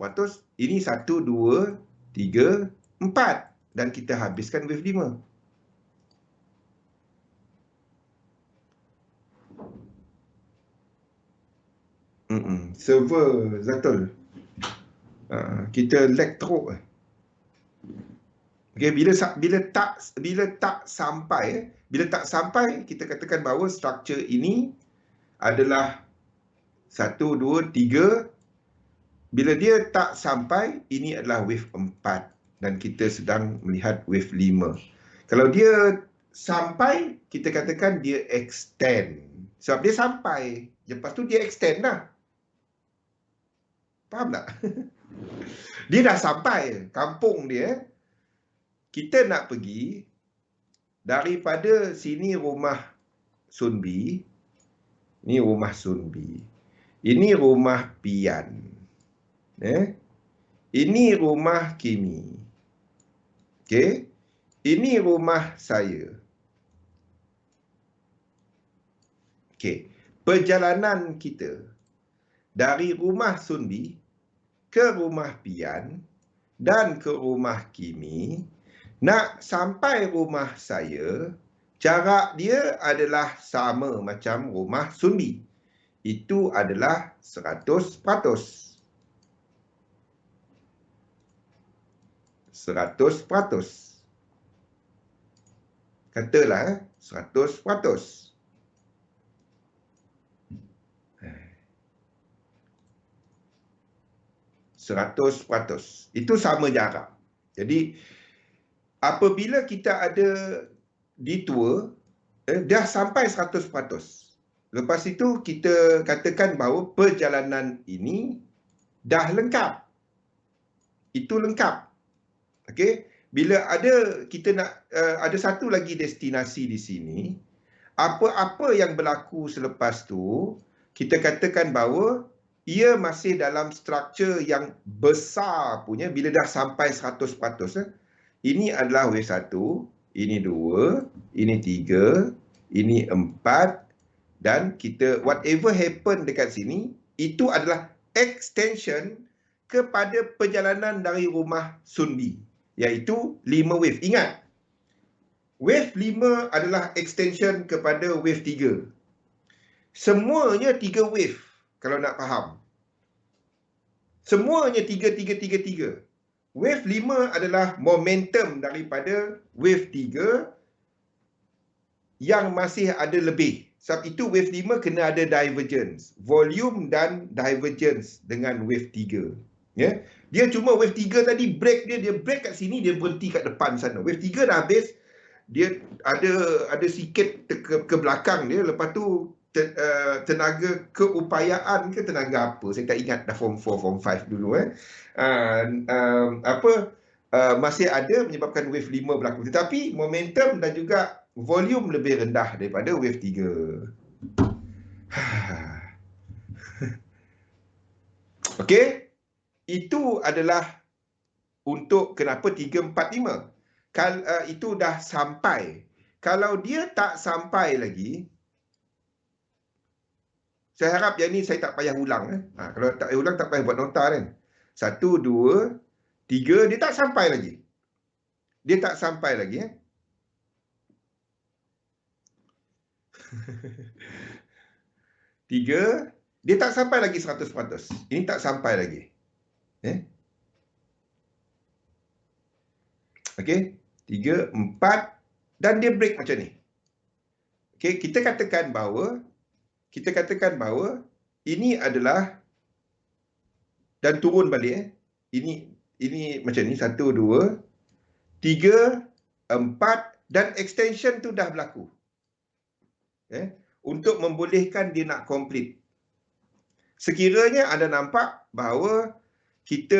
ini 1, 2, 3, 4, dan kita habiskan wave 5. Server Zatul. Kita lag teruk. Okay, bila tak sampai, kita katakan bahawa struktur ini adalah 1, 2, 3. Bila dia tak sampai, ini adalah wave 4. Dan kita sedang melihat wave 5. Kalau dia sampai, kita katakan dia extend. Sebab dia sampai. Lepas tu dia extend lah. Faham tak? Dia dah sampai kampung dia. Kita nak pergi daripada sini rumah Sunbi. Ini rumah Sunbi. Ini rumah Pian. Ini rumah Kimi. Okey. Ini rumah saya. Okey. Perjalanan kita dari rumah Sunbi ke rumah Pian dan ke rumah Kimi, nak sampai rumah saya, jarak dia adalah sama macam rumah Sunbi. Itu adalah 100%. 100%. Katalah 100%. Itu sama jarak. Jadi apabila kita ada detour, dah sampai 100%. Lepas itu kita katakan bahawa perjalanan ini dah lengkap. Itu lengkap. Okey, bila kita nak ada satu lagi destinasi di sini, apa-apa yang berlaku selepas tu, kita katakan bahawa ia masih dalam struktur yang besar punya. Bila dah sampai 100%, ini adalah wave 1, ini 2, ini 3, ini 4, dan kita whatever happen dekat sini, itu adalah extension kepada perjalanan dari rumah Sunbi, iaitu 5 wave. Ingat, Wave 5 adalah extension kepada wave 3. Semuanya 3 wave kalau nak faham. Semuanya 3. Wave 5 adalah momentum daripada wave 3 yang masih ada lebih. Sebab itu wave 5 kena ada divergence. Volume dan divergence dengan wave 3. Ya. Dia cuma wave 3 tadi break dia break kat sini, dia berhenti kat depan sana. Wave 3 dah habis, dia ada sikit ke belakang dia, lepas tu tenaga keupayaan ke tenaga apa, saya tak ingat dah form 4 form 5 dulu masih ada menyebabkan wave 5 berlaku, tetapi momentum dan juga volume lebih rendah daripada wave 3. Okey, itu adalah untuk kenapa 3, 4, 5. Itu dah sampai. Kalau dia tak sampai lagi, saya harap yang ni saya tak payah ulang. Kalau tak payah ulang, tak payah buat nota kan. 1, 2, 3, dia tak sampai lagi. Dia tak sampai lagi. 3, dia tak sampai lagi 100%. Ini tak sampai lagi. Okey, 3, 4 dan dia break macam ni. Okey, kita katakan bahawa ini adalah dan turun balik ini macam ni, 1, 2, 3, 4 dan extension tu dah berlaku. Untuk membolehkan dia nak complete. Sekiranya anda nampak bahawa kita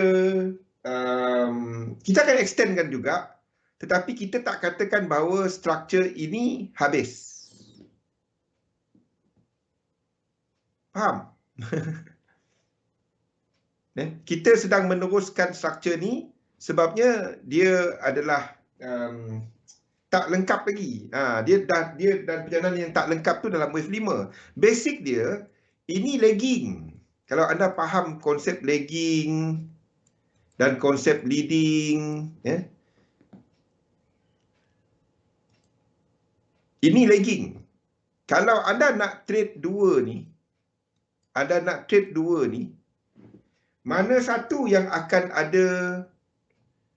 akan extendkan juga, tetapi kita tak katakan bahawa struktur ini habis. Faham? Kita sedang meneruskan struktur ni sebabnya dia adalah tak lengkap lagi. Dia dan perjalanan yang tak lengkap tu dalam wave 5. Basic dia, ini lagging. Kalau anda faham konsep lagging dan konsep leading, ini lagging. Kalau anda nak trade dua ni, mana satu yang akan ada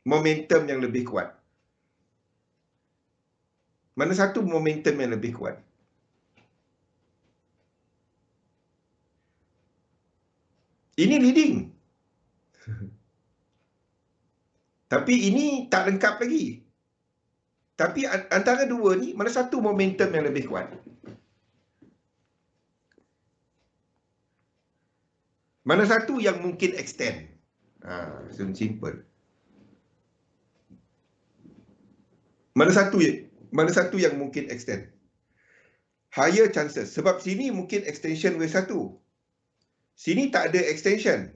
momentum yang lebih kuat? Mana satu momentum yang lebih kuat? Ini leading. Tapi ini tak lengkap lagi. Tapi antara dua ni, mana satu momentum yang lebih kuat? Mana satu yang mungkin extend? Simple. Mana satu yang mungkin extend? Higher chances. Sebab sini mungkin extension wave 1. Sini tak ada extension.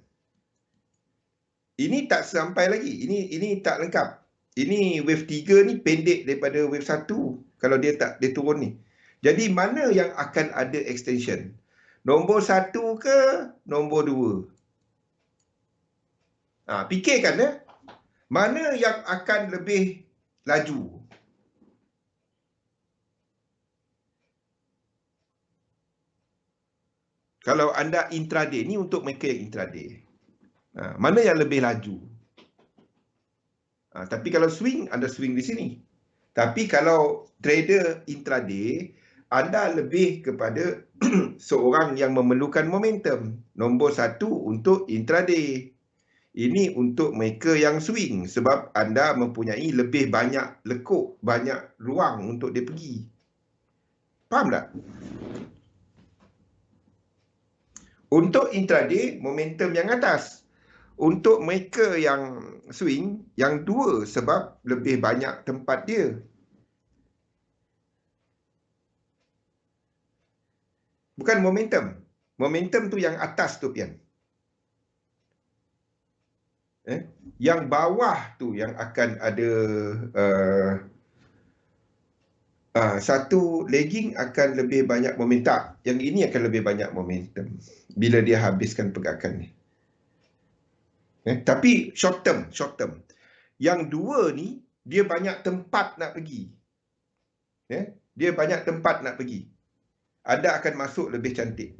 Ini tak sampai lagi. Ini tak lengkap. Ini wave 3 ni pendek daripada wave 1 kalau dia turun ni. Jadi mana yang akan ada extension? Nombor 1 ke nombor 2? Fikirkan mana yang akan lebih laju? Kalau anda intraday, ni untuk mereka yang intraday. Mana yang lebih laju? Tapi kalau swing, anda swing di sini. Tapi kalau trader intraday, anda lebih kepada seorang yang memerlukan momentum. Nombor 1 untuk intraday. Ini untuk mereka yang swing sebab anda mempunyai lebih banyak lekuk, banyak ruang untuk dia pergi. Faham tak? Untuk intraday, momentum yang atas. Untuk mereka yang swing, yang 2 sebab lebih banyak tempat dia. Bukan momentum. Momentum tu yang atas tu, Pian. Yang bawah tu yang akan ada satu lagging akan lebih banyak momentum. Yang ini akan lebih banyak momentum bila dia habiskan pergerakan ni. Tapi short term. Yang 2 ni dia banyak tempat nak pergi. Dia banyak tempat nak pergi. Anda akan masuk lebih cantik.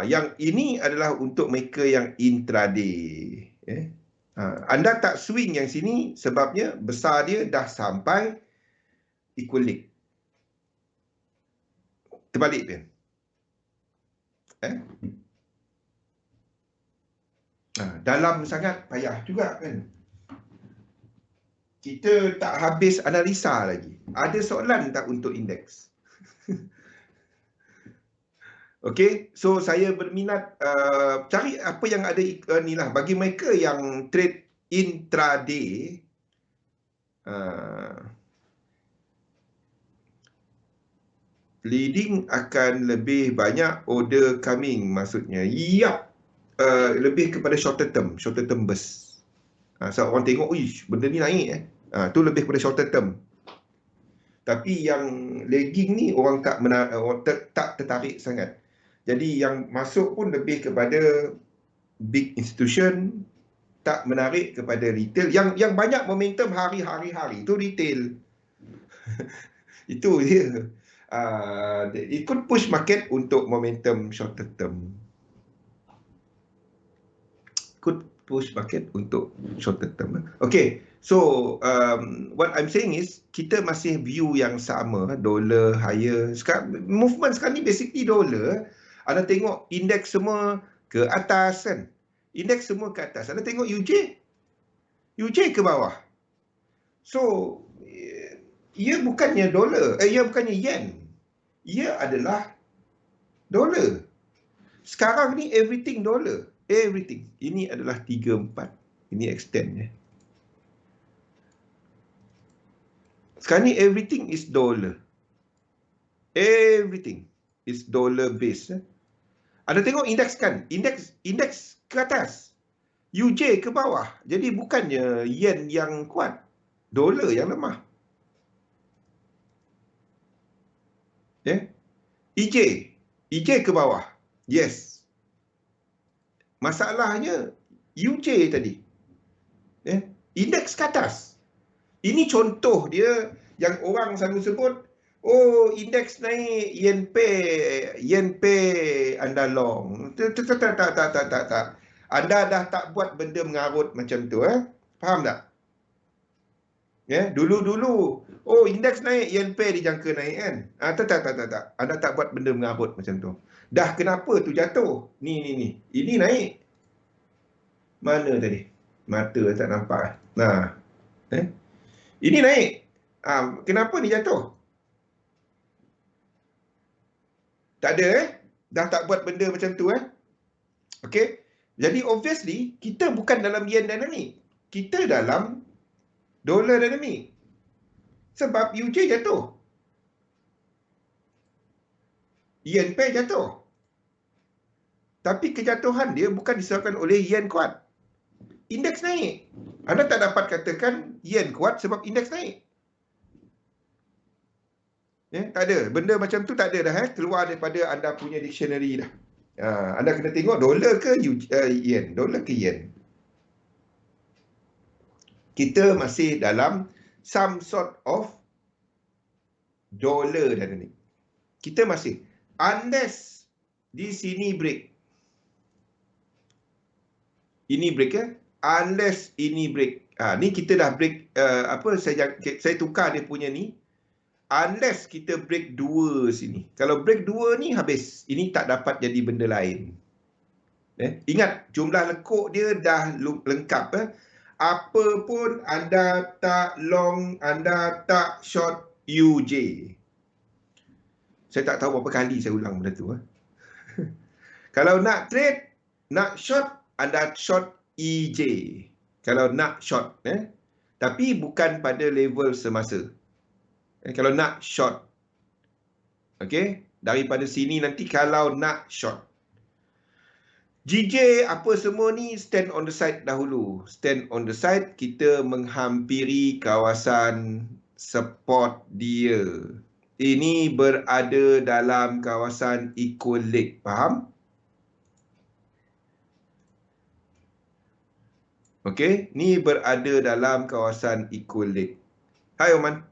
Yang ini adalah untuk mereka yang intraday. Anda tak swing yang sini sebabnya besar dia dah sampai equal leg. Terbalik dia. Dalam sangat payah juga kan. Kita tak habis analisa lagi. Ada soalan tak untuk indeks? Okey, so saya berminat cari apa yang ada ni lah. Bagi mereka yang trade intraday, leading akan lebih banyak order coming maksudnya. Ya, lebih kepada shorter term burst. So orang tengok, uish, benda ni naik tu lebih kepada shorter term. Tapi yang lagging ni orang tak tertarik sangat. Jadi yang masuk pun lebih kepada big institution, tak menarik kepada retail. Yang banyak momentum hari-hari itu retail. Itu dia. Ikut push market untuk momentum shorter term. Ikut push market untuk shorter term. Okay, so what I'm saying is kita masih view yang sama, dollar higher. Movement sekarang ni basically dollar. Anda tengok indeks semua ke atas kan. Indeks semua ke atas. Anda tengok UJ ke bawah. So ia bukannya dolar, ia bukannya yen. Ia adalah dolar. Sekarang ni everything dolar. Everything. Ini adalah 34. Ini extend . Sekarang ni everything is dollar. Everything is dollar based . Anda tengok indeks kan? Indeks ke atas. UJ ke bawah. Jadi bukannya yen yang kuat. Dolar yang lemah. EJ ke bawah. Yes. Masalahnya UJ tadi. Indeks ke atas. Ini contoh dia yang orang selalu sebut, oh, indeks naik, yen pay Anda long. Tak. Anda dah tak buat benda mengarut macam tu. Faham tak? Dulu-dulu, oh, indeks naik, yen pay dijangka naik kan? Tak. Anda tak buat benda mengarut macam tu. Dah kenapa tu jatuh? Ni. Ini naik. Mana tadi? Mata tak nampak. Ini naik. Kenapa ni jatuh? Tak ada Dah tak buat benda macam tu Okey. Jadi obviously kita bukan dalam yen dynamic. Kita dalam dollar dynamic. Sebab UJ jatuh. Yen pair jatuh. Tapi kejatuhan dia bukan disebabkan oleh yen kuat. Indeks naik. Anda tak dapat katakan yen kuat sebab indeks naik. Tak ada. Benda macam tu tak ada dah. Keluar daripada anda punya dictionary dah. Anda kena tengok dolar ke yen. Dolar ke yen. Kita masih dalam some sort of dollar dynamic. Kita masih. Unless di sini break. Ini break Unless ini break. Ni kita dah break. Saya tukar dia punya ni. Unless kita break 2 sini. Kalau break 2 ni habis. Ini tak dapat jadi benda lain. Ingat, jumlah lekuk dia dah lengkap. Apa pun anda tak long, anda tak short UJ. Saya tak tahu berapa kali saya ulang benda tu. Kalau nak trade, nak short, anda short EJ. Kalau nak short. Tapi bukan pada level semasa. Kalau nak short. Okey, daripada sini nanti kalau nak short. GJ apa semua ni stand on the side dahulu. Stand on the side, kita menghampiri kawasan support dia. Ini berada dalam kawasan equal leg. Faham? Okey, ni berada dalam kawasan equal leg. Hai Oman.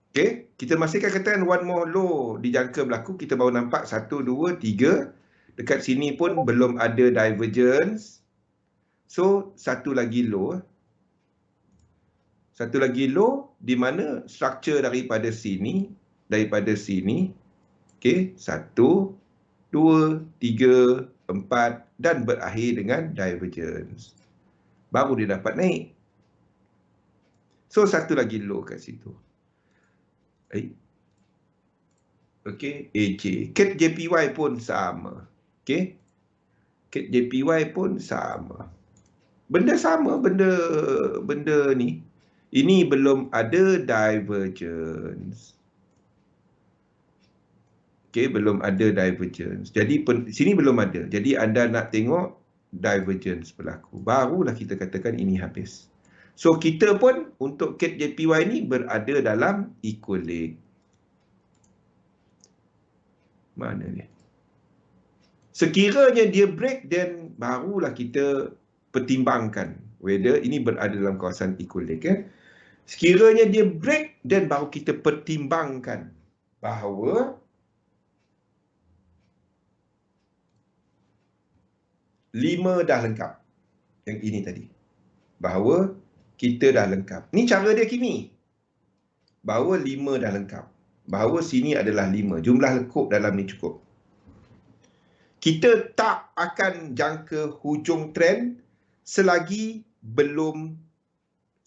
Okey, kita masih akan katakan one more low dijangka berlaku. Kita baru nampak 1, 2, 3. Dekat sini pun belum ada divergence. So, satu lagi low. Satu lagi low di mana structure daripada sini. Okey, 1, 2, 3, 4 dan berakhir dengan divergence. Baru dia dapat naik. So, satu lagi low kat situ. Okey, AJ. Cat JPY pun sama. Okey. Cat JPY pun sama. Benda sama, benda ni. Ini belum ada divergence. Okey, belum ada divergence. Jadi sini belum ada. Jadi anda nak tengok divergence berlaku. Barulah kita katakan ini habis. So kita pun untuk Cat JPY ni berada dalam equal leg. Mana ni? Sekiranya dia break, then barulah kita pertimbangkan whether ini berada dalam kawasan equal leg. Sekiranya dia break, then baru kita pertimbangkan bahawa lima dah lengkap. Yang ini tadi. Bahawa kita dah lengkap. Ni cara dia Kimi. Bahawa 5 dah lengkap. Bahawa sini adalah 5. Jumlah lekuk dalam ni cukup. Kita tak akan jangka hujung trend selagi belum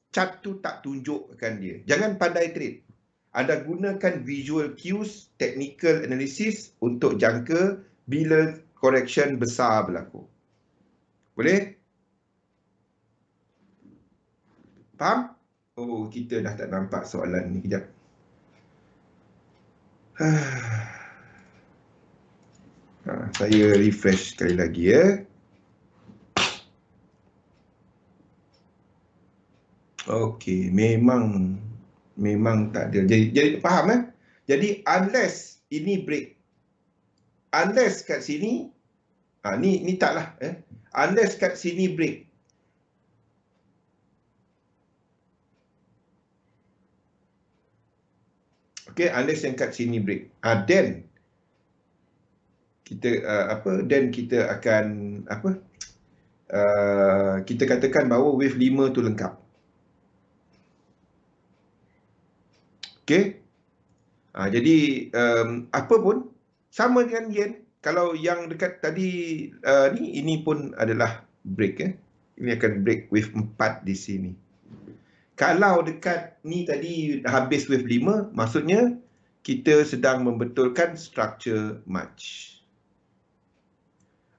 chart tu tak tunjukkan dia. Jangan pandai trade. Anda gunakan visual cues, technical analysis untuk jangka bila correction besar berlaku. Boleh? Faham? Oh, kita dah tak nampak soalan ni. Kejap. Saya refresh sekali lagi ya. Okey, memang tak ada. Jadi faham Jadi unless ini break. Unless kat sini ni taklah Unless kat sini break. Okey, unless yang kat sini break. Then kita then kita akan kita katakan bahawa wave 5 tu lengkap. Okey. Jadi apa pun sama dengan yen. Kalau yang dekat tadi ini pun adalah break Ini akan break wave 4 di sini. Kalau dekat ni tadi habis wave 5, maksudnya kita sedang membetulkan structure match.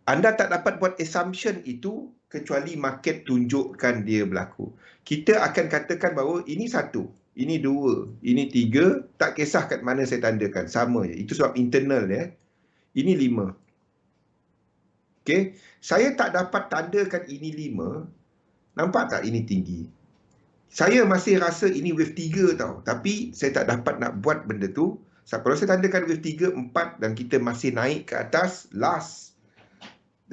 Anda tak dapat buat assumption itu kecuali market tunjukkan dia berlaku. Kita akan katakan bahawa ini 1, ini 2, ini 3, tak kisah kat mana saya tandakan, sama je. Itu sebab internal Ini 5. Okey, saya tak dapat tandakan ini 5. Nampak tak ini tinggi? Saya masih rasa ini wave 3 tau. Tapi saya tak dapat nak buat benda tu. So, kalau saya tandakan wave 3, 4 dan kita masih naik ke atas last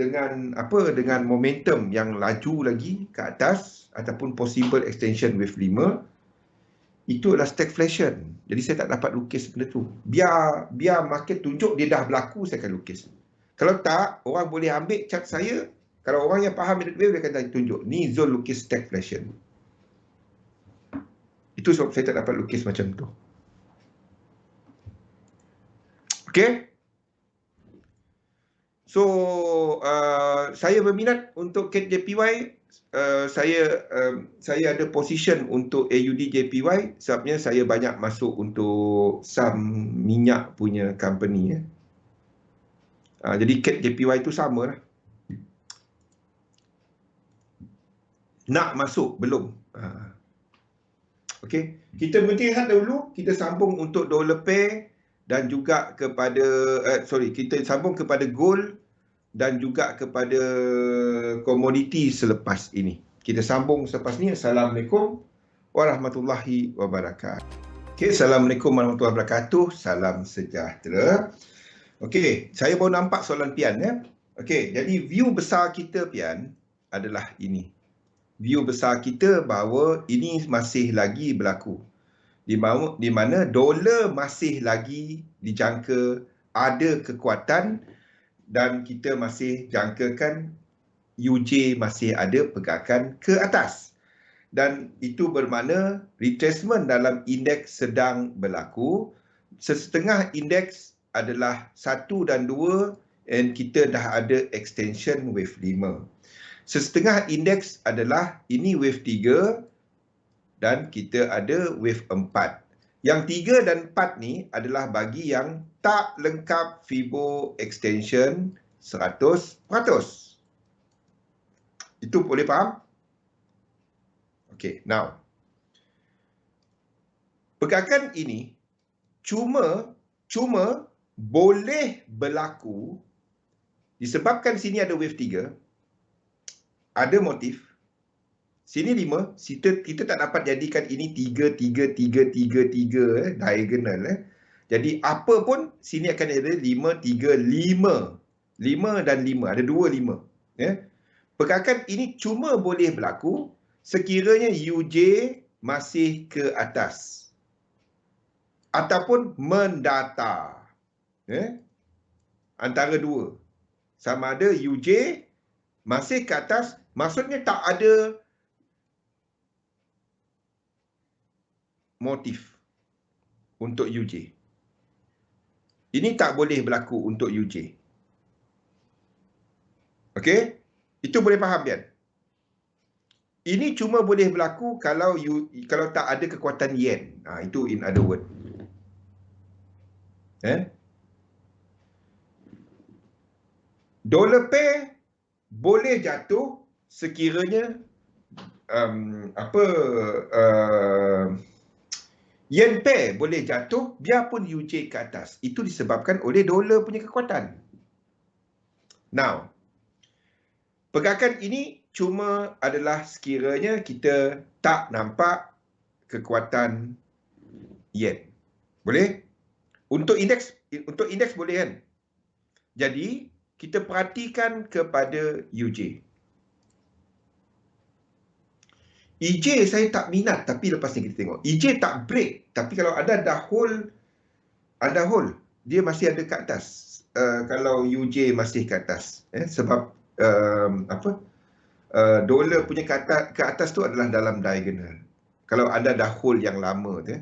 dengan dengan momentum yang laju lagi ke atas ataupun possible extension wave 5, itu adalah stagflation. Jadi saya tak dapat lukis benda tu. Biar market tunjuk dia dah berlaku, saya akan lukis. Kalau tak, orang boleh ambil chart saya. Kalau orang yang faham minute wave, dia akan tunjuk. Ni zone lukis stagflation. Itu sebab saya tak dapat lukis macam tu. Okay. So, saya berminat untuk Cat JPY. Saya ada position untuk AUD JPY sebabnya saya banyak masuk untuk saham minyak punya company jadi Cat JPY itu sama lah. Nak masuk belum? Okey, kita berhenti lihat dahulu. Kita sambung untuk dollar pair dan juga kepada kita sambung kepada gold dan juga kepada komoditi selepas ini. Kita sambung selepas ni. Assalamualaikum warahmatullahi wabarakatuh. Okey, Assalamualaikum warahmatullahi wabarakatuh. Salam sejahtera. Okey, saya baru nampak soalan Pian Okey, jadi view besar kita Pian adalah ini. view besar kita bahawa ini masih lagi berlaku. Di mana dolar masih lagi dijangka ada kekuatan dan kita masih jangkakan UJ masih ada pergerakan ke atas. Dan itu bermakna retracement dalam indeks sedang berlaku. Setengah indeks adalah 1 dan 2 dan kita dah ada extension wave 5. Setengah indeks adalah ini wave 3 dan kita ada wave 4. Yang 3 dan 4 ni adalah bagi yang tak lengkap Fibo extension 100%. Itu boleh faham? Okay, now. Pergerakan ini cuma boleh berlaku disebabkan sini ada wave 3, ada motif. Sini 5, kita tak dapat jadikan ini 3, 3, 3, 3, 3, diagonal. Jadi apa pun sini akan ada 5, 3, 5. 5 dan 5, ada 2 5. Pergerakan ini cuma boleh berlaku sekiranya UJ masih ke atas ataupun mendatar. Antara dua. Sama ada UJ masih ke atas, maksudnya tak ada motif untuk UJ. Ini tak boleh berlaku untuk UJ. Okey? Itu boleh faham kan? Ini cuma boleh berlaku kalau tak ada kekuatan yen. Itu in other word. Dollar pair boleh jatuh sekiranya yen pair boleh jatuh biarpun UJ ke atas. Itu disebabkan oleh dolar punya kekuatan. Now, pergerakan ini cuma adalah sekiranya kita tak nampak kekuatan yen. Boleh? Untuk indeks boleh kan? Jadi, kita perhatikan kepada UJ. EJ saya tak minat, tapi lepas ni kita tengok. EJ tak break, tapi kalau anda dah hold, dia masih ada kat atas. Kalau UJ masih kat atas. Sebab, dolar punya ke atas tu adalah dalam diagonal. Kalau anda dah hold yang lama tu.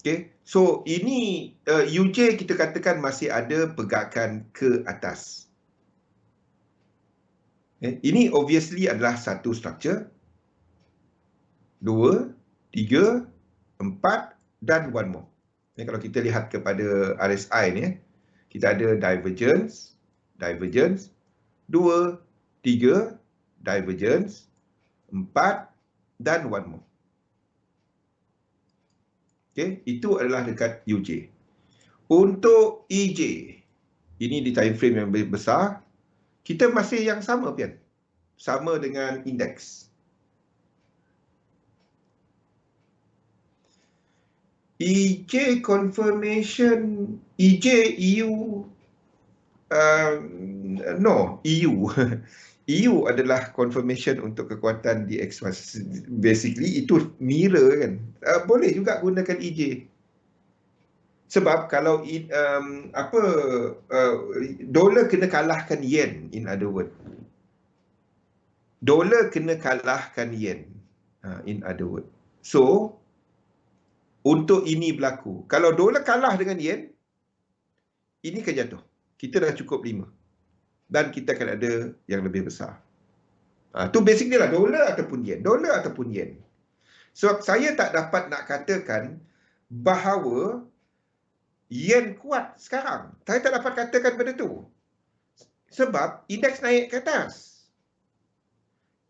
Okay. So, ini UJ kita katakan masih ada pergerakan ke atas. Ini obviously adalah satu structure. 2, 3, 4 dan one more. Kalau kita lihat kepada RSI ni, kita ada divergence, 2, 3, divergence, 4 dan one more. Okay, itu adalah dekat UJ. Untuk EJ, ini di time frame yang besar, kita masih yang sama Pian. Sama dengan indeks. EJ confirmation, EJ EU, no, EU. EU adalah confirmation untuk kekuatan DX. Basically, itu mirror kan. Boleh juga gunakan EJ. Sebab kalau dolar kena kalahkan yen, in other word. Dolar kena kalahkan yen, in other word. So, untuk ini berlaku. Kalau dolar kalah dengan yen, ini akan jatuh. Kita dah cukup 5. Dan kita akan ada yang lebih besar. Tu basically lah dolar ataupun yen. Dolar ataupun yen. Sebab saya tak dapat nak katakan bahawa yen kuat sekarang. Saya tak dapat katakan benda tu. Sebab indeks naik ke atas.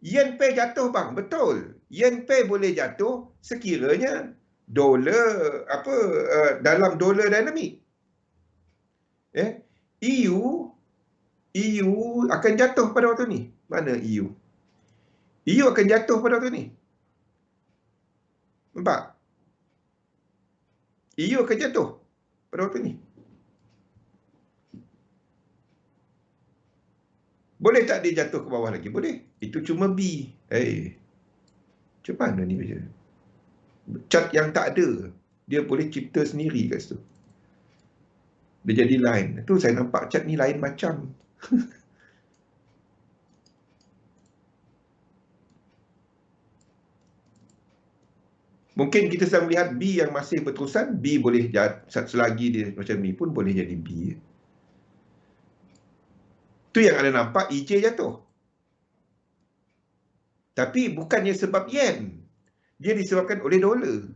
Yen pair jatuh bang. Betul. Yen pair boleh jatuh sekiranya dolar dalam dolar dinamik. EU akan jatuh pada waktu ni. Mana EU? EU akan jatuh pada waktu ni. Nampak? EU akan jatuh pada waktu ni. Boleh tak dia jatuh ke bawah lagi? Boleh. Itu cuma B. Macam mana ni macam? Chart yang tak ada, dia boleh cipta sendiri kat situ. Dia jadi line. Tu saya nampak chart ni lain macam. Mungkin kita sedang melihat B yang masih berterusan, B boleh selagi dia macam ni pun boleh jadi B. Tu yang anda nampak EJ jatuh. Tapi bukannya sebab yen. Dia disebabkan oleh dolar.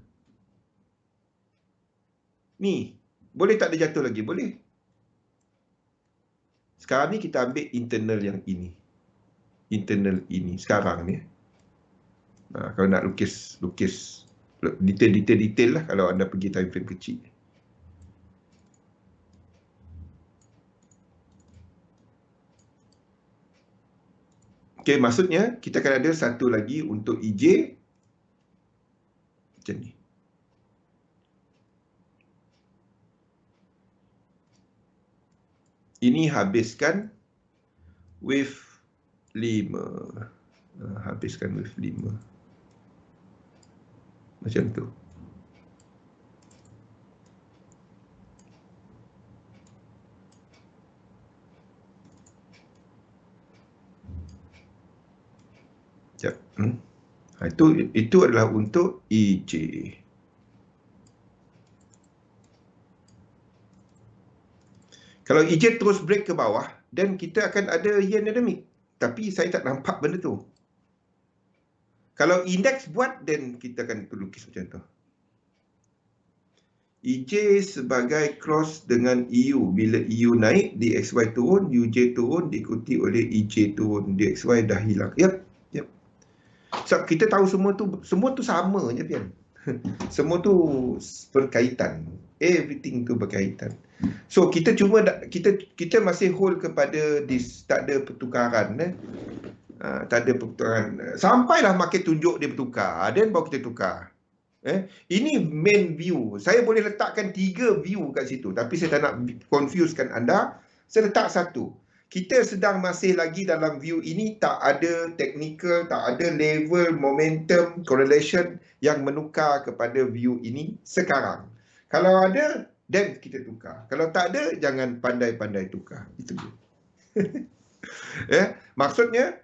Ni, boleh tak dia jatuh lagi? Boleh. Sekarang ni kita ambil internal yang ini. Internal ini sekarang ni. Kalau nak lukis detail lah kalau anda pergi time frame kecil. Okey, maksudnya kita akan ada satu lagi untuk EJ macam ni. Ini habiskan wave 5. Habiskan wave 5. Macam tu. Sekejap. Itu adalah untuk EJ. Kalau EJ terus break ke bawah, then kita akan ada yen endemic. Tapi saya tak nampak benda tu. Kalau indeks buat, then kita akan lukis macam tu. EJ sebagai cross dengan EU. Bila EU naik, DXY turun, UJ turun, diikuti oleh EJ turun. DXY dah hilang. Yep. So, kita tahu semua tu sama je, Pian. Semua tu berkaitan. Everything tu berkaitan. So kita kita masih hold kepada tak ada pertukaran. Tak ada pertukaran. Sampailah market tunjuk dia bertukar, then baru kita tukar. Ini main view. Saya boleh letakkan 3 view kat situ, tapi saya tak nak confusekan anda. Saya letak satu. Kita sedang masih lagi dalam view ini, tak ada technical, tak ada level, momentum, correlation yang menukar kepada view ini sekarang. Kalau ada, then kita tukar. Kalau tak ada, jangan pandai-pandai tukar. Itu dia. Maksudnya,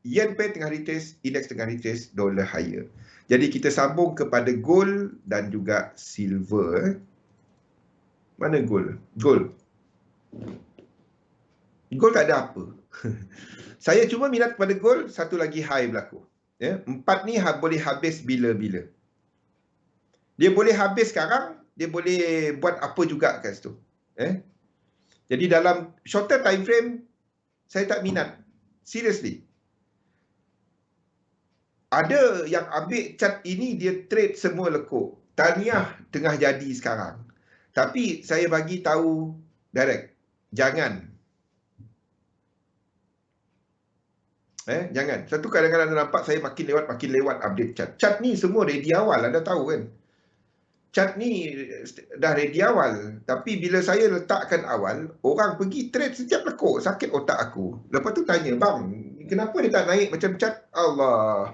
yen pair tengah retest, indeks tengah retest, dollar higher. Jadi kita sambung kepada gold dan juga silver. Mana gold? Gold tak ada apa. Saya cuma minat kepada gold, satu lagi high berlaku. 4 ni boleh habis bila-bila. Dia boleh habis sekarang, dia boleh buat apa juga kat situ. Jadi dalam shorter time frame, saya tak minat. Seriously. Ada yang ambil chart ini, dia trade semua lekuk. Tahniah tengah jadi sekarang. Tapi saya bagi tahu direct, jangan. Jangan. Satu kadang-kadang anda nampak saya makin lewat update chart. Chart ni semua ready awal, anda tahu kan. Chart ni dah ready awal. Tapi bila saya letakkan awal, orang pergi trade setiap lekuk. Sakit otak aku. Lepas tu tanya, bang, kenapa dia tak naik macam chart? Allah.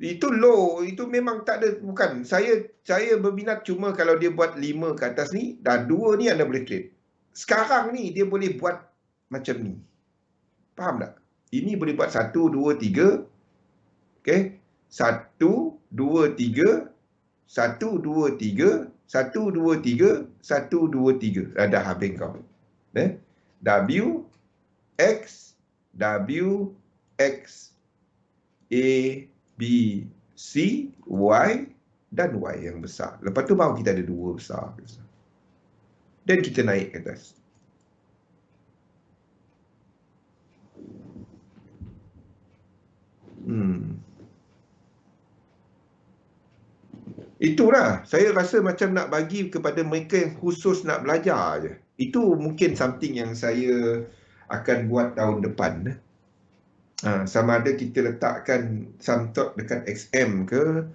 Itu low. Itu memang tak ada. Bukan. Saya berminat cuma kalau dia buat 5 ke atas ni, dah 2 ni anda boleh trade. Sekarang ni dia boleh buat macam ni. Faham tak? Ini boleh buat 1, 2, 3. Okay. 1, 2, 3. 1, 2, 3. 1, 2, 3. 1, 2, 3. Dah habis kau. W, X, W, X, A, B, C, Y dan Y yang besar. Lepas tu baru kita ada 2 besar. Dan kita naik ke atas. Itulah, saya rasa macam nak bagi kepada mereka yang khusus nak belajar je. Itu mungkin something yang saya akan buat tahun depan. Sama ada kita letakkan some thought dekat XM ke,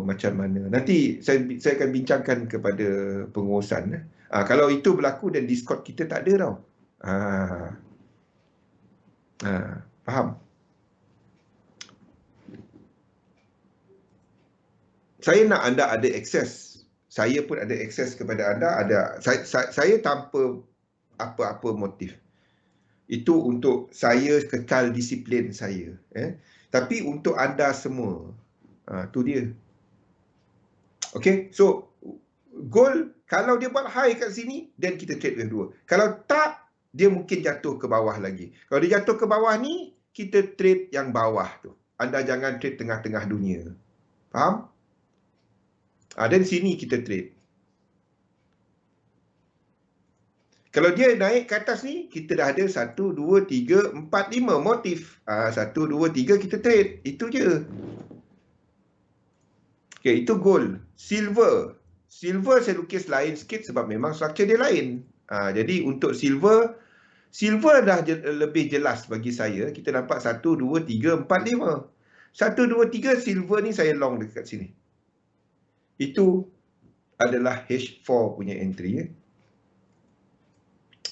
macam mana. Nanti saya akan bincangkan kepada pengurusan. Kalau itu berlaku dan Discord kita tak ada tau. Faham? Saya nak anda ada akses. Saya pun ada akses kepada anda. Saya tanpa apa-apa motif. Itu untuk saya kekal disiplin saya. Tapi untuk anda semua, tu dia. Okay, so gold kalau dia buat high kat sini, then kita trade wave 2. Kalau tak, dia mungkin jatuh ke bawah lagi. Kalau dia jatuh ke bawah ni, kita trade yang bawah tu. Anda jangan trade tengah-tengah dunia. Faham? Dan sini kita trade. Kalau dia naik ke atas ni, kita dah ada 1, 2, 3, 4, 5 motif. 1, 2, 3 kita trade. Itu je. Okay, itu gold. Silver. Silver saya lukis lain sikit sebab memang struktur dia lain. Jadi untuk silver dah lebih jelas bagi saya. Kita nampak 1, 2, 3, 4, 5. 1, 2, 3 silver ni saya long dekat sini. Itu adalah H4 punya entry.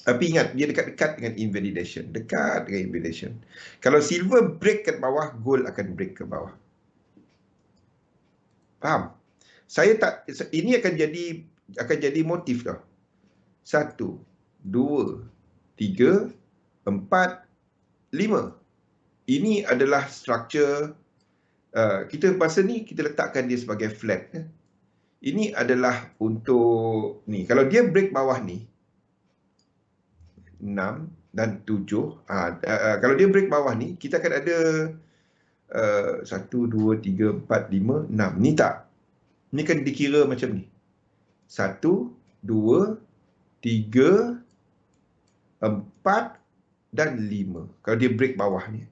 Tapi ingat, dia dekat-dekat dengan invalidation. Dekat dengan invalidation. Kalau silver break ke bawah, gold akan break ke bawah. Faham? Ini akan jadi motif tau. 1, 2, 3, 4, 5. Ini adalah struktur. Kita masa ni kita letakkan dia sebagai flat. Ini adalah untuk ni. Kalau dia break bawah ni 6 dan 7. Kalau dia break bawah ni, kita akan ada 1, 2, 3, 4, 5, 6. Ni tak. Ni kan dikira macam ni. 1, 2, 3, 4 dan 5. Kalau dia break bawah ni.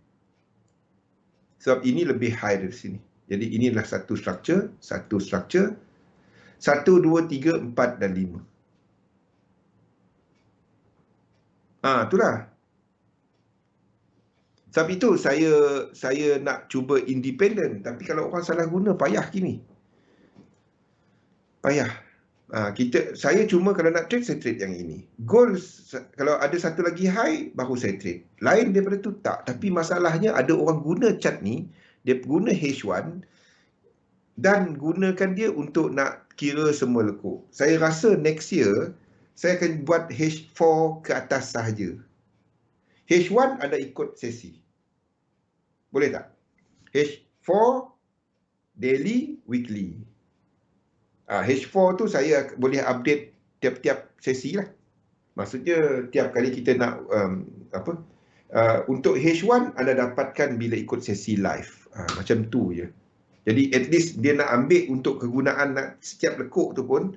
Sebab ini lebih high dari sini. Jadi inilah satu struktur. 1, 2, 3, 4 dan 5. Itulah. Sebab itu saya nak cuba independen. Tapi kalau orang salah guna, payah kini. Payah. Saya cuma kalau nak trade, saya trade yang ini. Gold, kalau ada satu lagi high, baru saya trade. Lain daripada tu tak. Tapi masalahnya ada orang guna chart ni, dia guna H1 dan gunakan dia untuk nak kira semua lekuk. Saya rasa next year, saya akan buat H4 ke atas sahaja. H1 anda ikut sesi. Boleh tak? H4, daily, weekly. H4 tu saya boleh update tiap-tiap sesi lah. Maksudnya tiap kali kita nak untuk H1 anda dapatkan bila ikut sesi live. Macam tu je. Jadi at least dia nak ambil untuk kegunaan setiap lekuk tu pun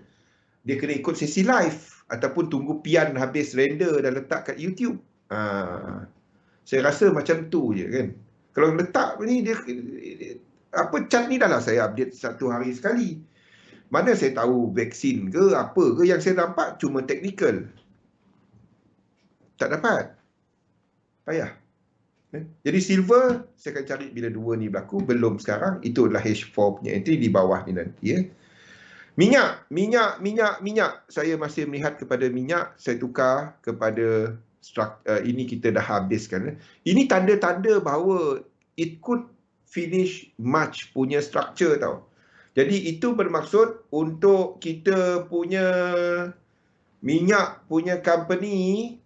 dia kena ikut sesi live ataupun tunggu pian habis render dan letak kat YouTube. Saya rasa macam tu je kan. Kalau letak ni dia chart ni dah lah saya update 1 hari sekali. Mana saya tahu vaksin ke apa ke, yang saya nampak cuma technical. Tak dapat. Payah. Jadi silver saya akan cari bila 2 ni berlaku, belum sekarang. Itu adalah H4 punya entry di bawah ni nanti ya. Minyak. Saya masih melihat kepada minyak, saya tukar kepada ini kita dah habiskan. Ini tanda-tanda bahawa it could finish March punya structure tau. Jadi itu bermaksud untuk kita punya minyak punya company,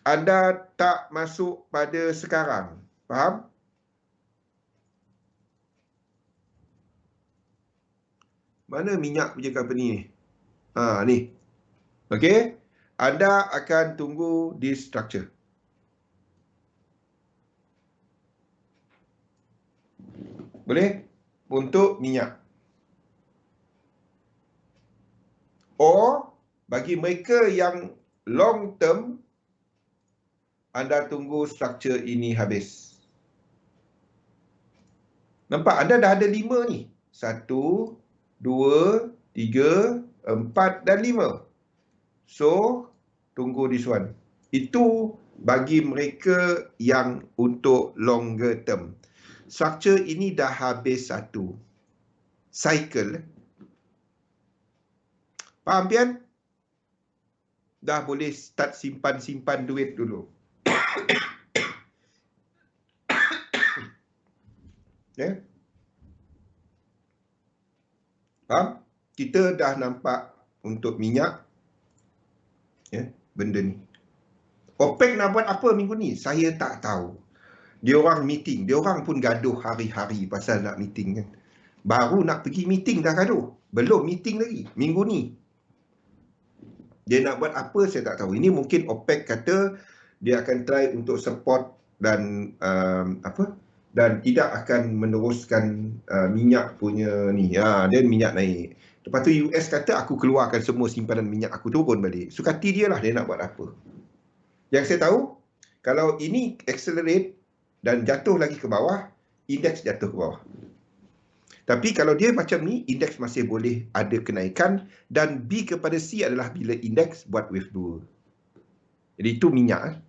anda tak masuk pada sekarang. Faham? Mana minyak punya company ni? Ni. Okey. Anda akan tunggu di structure. Boleh? Untuk minyak. Or bagi mereka yang long term, anda tunggu struktur ini habis. Nampak? Anda dah ada 5 ni. 1, 2, 3, 4 dan 5. So, tunggu this one. Itu bagi mereka yang untuk longer term. Struktur ini dah habis satu cycle. Faham Pian? Dah boleh start simpan-simpan duit dulu. Ya. Faham? Kita dah nampak untuk minyak, ya, benda ni. OPEC nak buat apa minggu ni? Saya tak tahu. Dia orang meeting, dia orang pun gaduh hari-hari pasal nak meeting kan. Baru nak pergi meeting dah gaduh. Belum meeting lagi minggu ni. Dia nak buat apa saya tak tahu. Ini mungkin OPEC kata dia akan try untuk support dan dan tidak akan meneruskan minyak punya ni. Dan minyak naik. Lepas tu US kata aku keluarkan semua simpanan minyak aku turun balik. Sukati dia lah dia nak buat apa. Yang saya tahu, kalau ini accelerate dan jatuh lagi ke bawah, indeks jatuh ke bawah. Tapi kalau dia macam ni, indeks masih boleh ada kenaikan dan B kepada C adalah bila indeks buat wave 2. Jadi itu minyak.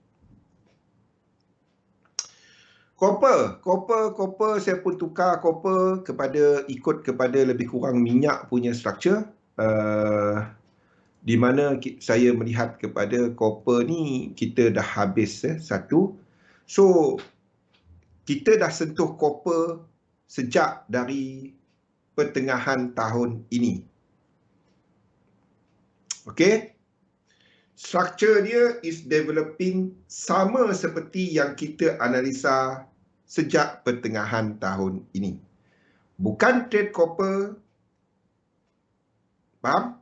Copper saya pun tukar copper ikut kepada lebih kurang minyak punya structure. Di mana saya melihat kepada copper ni kita dah habis satu. So kita dah sentuh copper sejak dari pertengahan tahun ini. Okey. Structure dia is developing sama seperti yang kita analisa sejak pertengahan tahun ini. Bukan trade copper. Faham?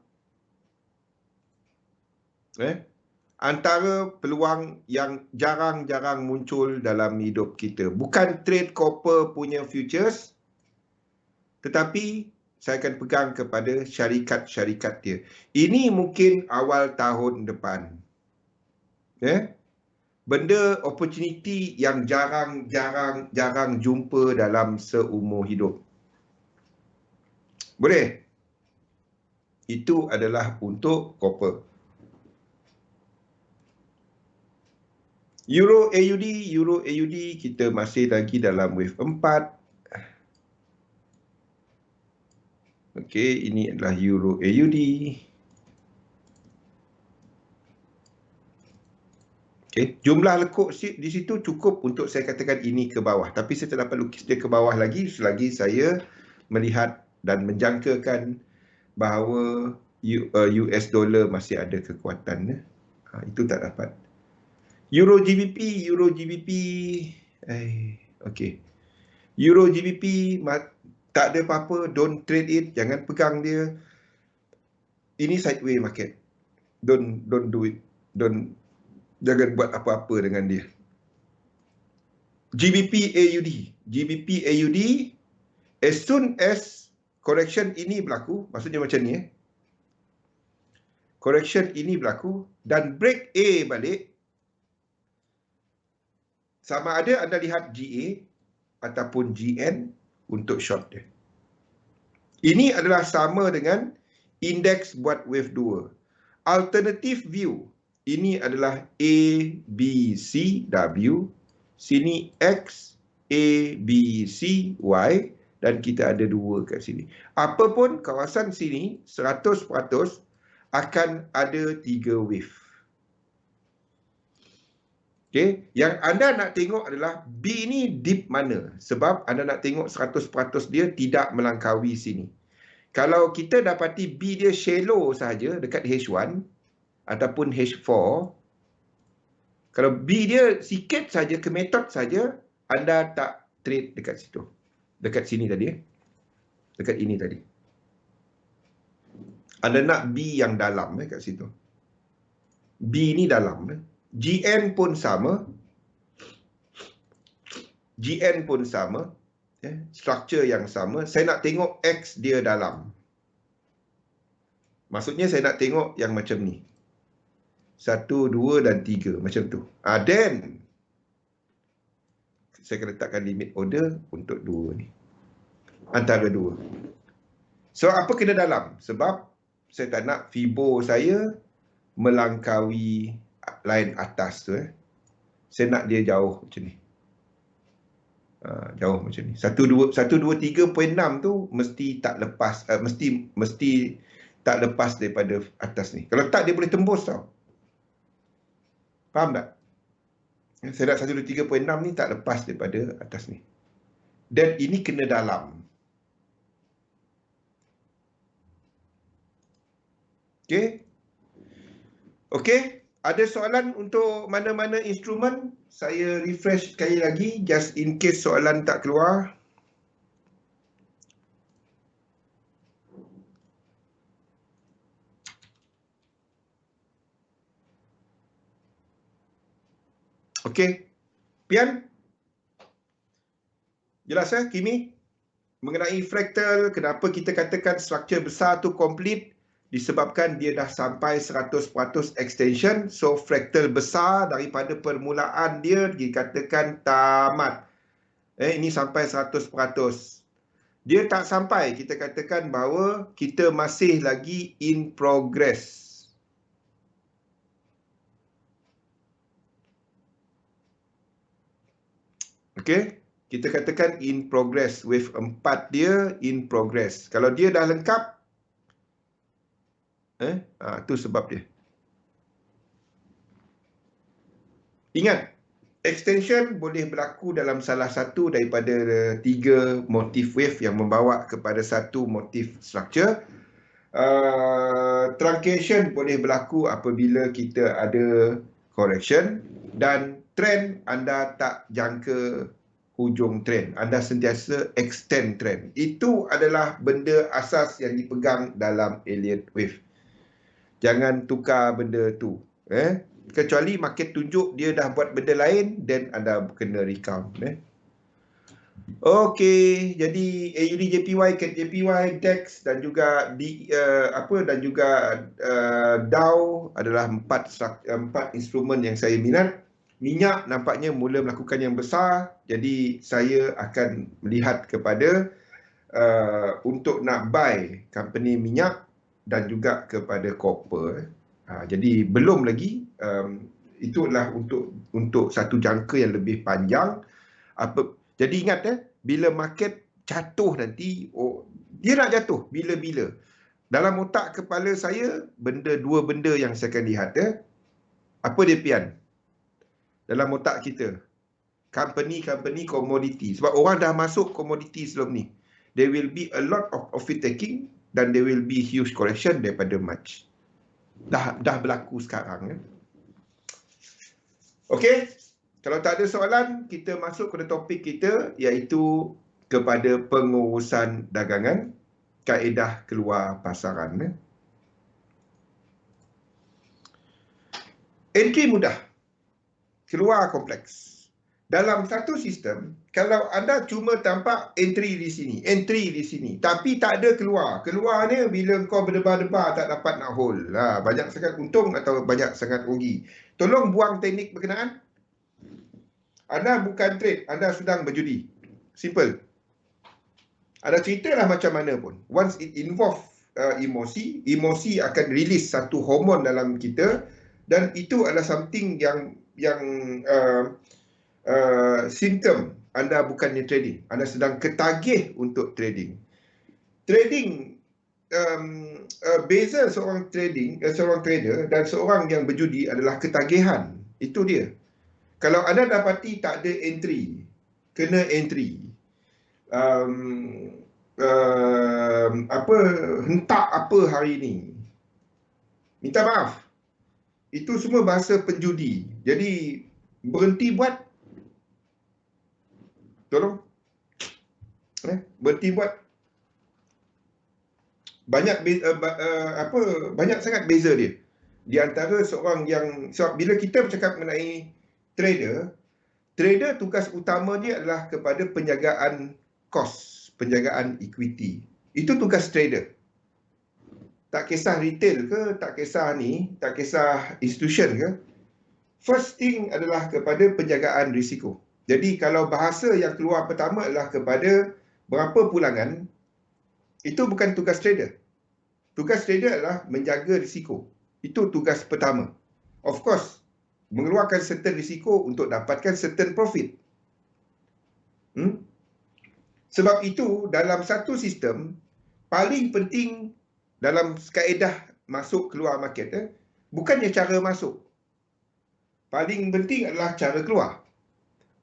Antara peluang yang jarang-jarang muncul dalam hidup kita. Bukan trade copper punya futures, tetapi saya akan pegang kepada syarikat-syarikat dia. Ini mungkin awal tahun depan. Benda opportunity yang jarang jumpa dalam seumur hidup. Boleh? Itu adalah untuk copper. Euro AUD kita masih lagi dalam wave 4. Okey, ini adalah Euro AUD. Okey, jumlah lekuk di situ cukup untuk saya katakan ini ke bawah. Tapi saya tak dapat lukis dia ke bawah lagi selagi saya melihat dan menjangkakan bahawa US dollar masih ada kekuatan. Itu tak dapat. Euro GBP, okey. Euro GBP tak ada apa-apa, don't trade it, jangan pegang dia. Ini sideways market. Don't do it. Jangan buat apa-apa dengan dia. GBP AUD, as soon as correction ini berlaku, maksudnya macam ni correction ini berlaku dan break A balik, sama ada anda lihat GA ataupun GN untuk short dia. Ini adalah sama dengan indeks buat wave 2. Alternative view, ini adalah ABCW, sini X, ABCY dan kita ada 2 kat sini. Apapun kawasan sini 100% akan ada 3 wave. Okay. Yang anda nak tengok adalah B ni deep mana. Sebab anda nak tengok 100% dia tidak melangkaui sini. Kalau kita dapati B dia shallow sahaja dekat H1 ataupun H4. Kalau B dia sikit saja ke method saja, anda tak trade dekat situ. Dekat sini tadi. Dekat ini tadi. Anda nak B yang dalam kat situ. B ni dalam. GN pun sama. Structure yang sama. Saya nak tengok X dia dalam. Maksudnya saya nak tengok yang macam ni. 1, 2 dan 3. Macam tu. Then saya akan letakkan limit order untuk 2 ni. Antara 2. So apa kena dalam? Sebab saya tak nak Fibo saya melangkaui line atas tu. Saya nak dia jauh macam ni. Jauh macam ni. 123.6 tu mesti tak lepas, mesti tak lepas daripada atas ni. Kalau tak dia boleh tembus tau. Faham tak? Saya nak 123.6 ni tak lepas daripada atas ni. Dan ini kena dalam. Okey. Okey, ada soalan untuk mana-mana instrumen? Saya refresh sekali lagi just in case soalan tak keluar. Okey. Pian? Jelas Kimi? Mengenai fractal, kenapa kita katakan struktur besar tu complete? Disebabkan dia dah sampai 100% extension. So fractal besar daripada permulaan dia dikatakan tamat. Ini sampai 100%. Dia tak sampai, kita katakan bahawa kita masih lagi in progress. Okey, kita katakan in progress. Wave 4 dia in progress. Kalau dia dah lengkap, tu sebab dia. Ingat, extension boleh berlaku dalam salah satu daripada 3 motif wave yang membawa kepada satu motif structure. Truncation boleh berlaku apabila kita ada correction, dan trend anda tak jangka hujung trend. Anda sentiasa extend trend. Itu adalah benda asas yang dipegang dalam Elliott wave. Jangan tukar benda tu. Kecuali market tunjuk dia dah buat benda lain, then anda kena recount. Okey, jadi AUD JPY, CAD JPY, DEX dan juga Dow adalah 4 instrumen yang saya minat. Minyak nampaknya mula melakukan yang besar, jadi saya akan melihat kepada untuk nak buy company minyak dan juga kepada copper. Jadi belum lagi, itu adalah untuk satu jangka yang lebih panjang. Jadi ingat bila market jatuh nanti, dia nak jatuh bila-bila. Dalam otak kepala saya, dua benda yang saya akan lihat. Apa dia Pian? Dalam otak kita, company komoditi. Sebab orang dah masuk komoditi sebelum ni. There will be a lot of profit taking dan there will be huge correction daripada March. Dah berlaku sekarang. Okey, kalau tak ada soalan, kita masuk kepada topik kita, iaitu kepada pengurusan dagangan, kaedah keluar pasaran. Entry mudah, keluar kompleks. Dalam satu sistem, kalau anda cuma tampak entry di sini, tapi tak ada keluar. Keluar ni bila kau berdebar-debar tak dapat nak hold. Banyak sangat untung atau banyak sangat rugi. Tolong buang teknik berkenaan. Anda bukan trade, anda sedang berjudi. Simple. Anda ceritalah macam mana pun. Once it involve emosi akan release satu hormon dalam kita, dan itu adalah something yang simptom anda bukannya trading. Anda sedang ketagih untuk trading. Trading, beza seorang trader dan seorang yang berjudi adalah ketagihan. Itu dia. Kalau anda dapati tak ada entry, kena entry. Hentak apa hari ni? Minta maaf. Itu semua bahasa penjudi. Jadi berhenti buat. Tolong. Berhenti buat. Banyak sangat beza dia. Di antara seorang yang, sebab bila kita bercakap mengenai trader tugas utama dia adalah kepada penjagaan kos, penjagaan equity. Itu tugas trader. Tak kisah retail ke, tak kisah institution ke. First thing adalah kepada penjagaan risiko. Jadi kalau bahasa yang keluar pertama adalah kepada berapa pulangan, itu bukan tugas trader. Tugas trader adalah menjaga risiko. Itu tugas pertama. Of course, mengeluarkan certain risiko untuk dapatkan certain profit. Sebab itu, dalam satu sistem, paling penting dalam kaedah masuk keluar market, bukannya cara masuk. Paling penting adalah cara keluar.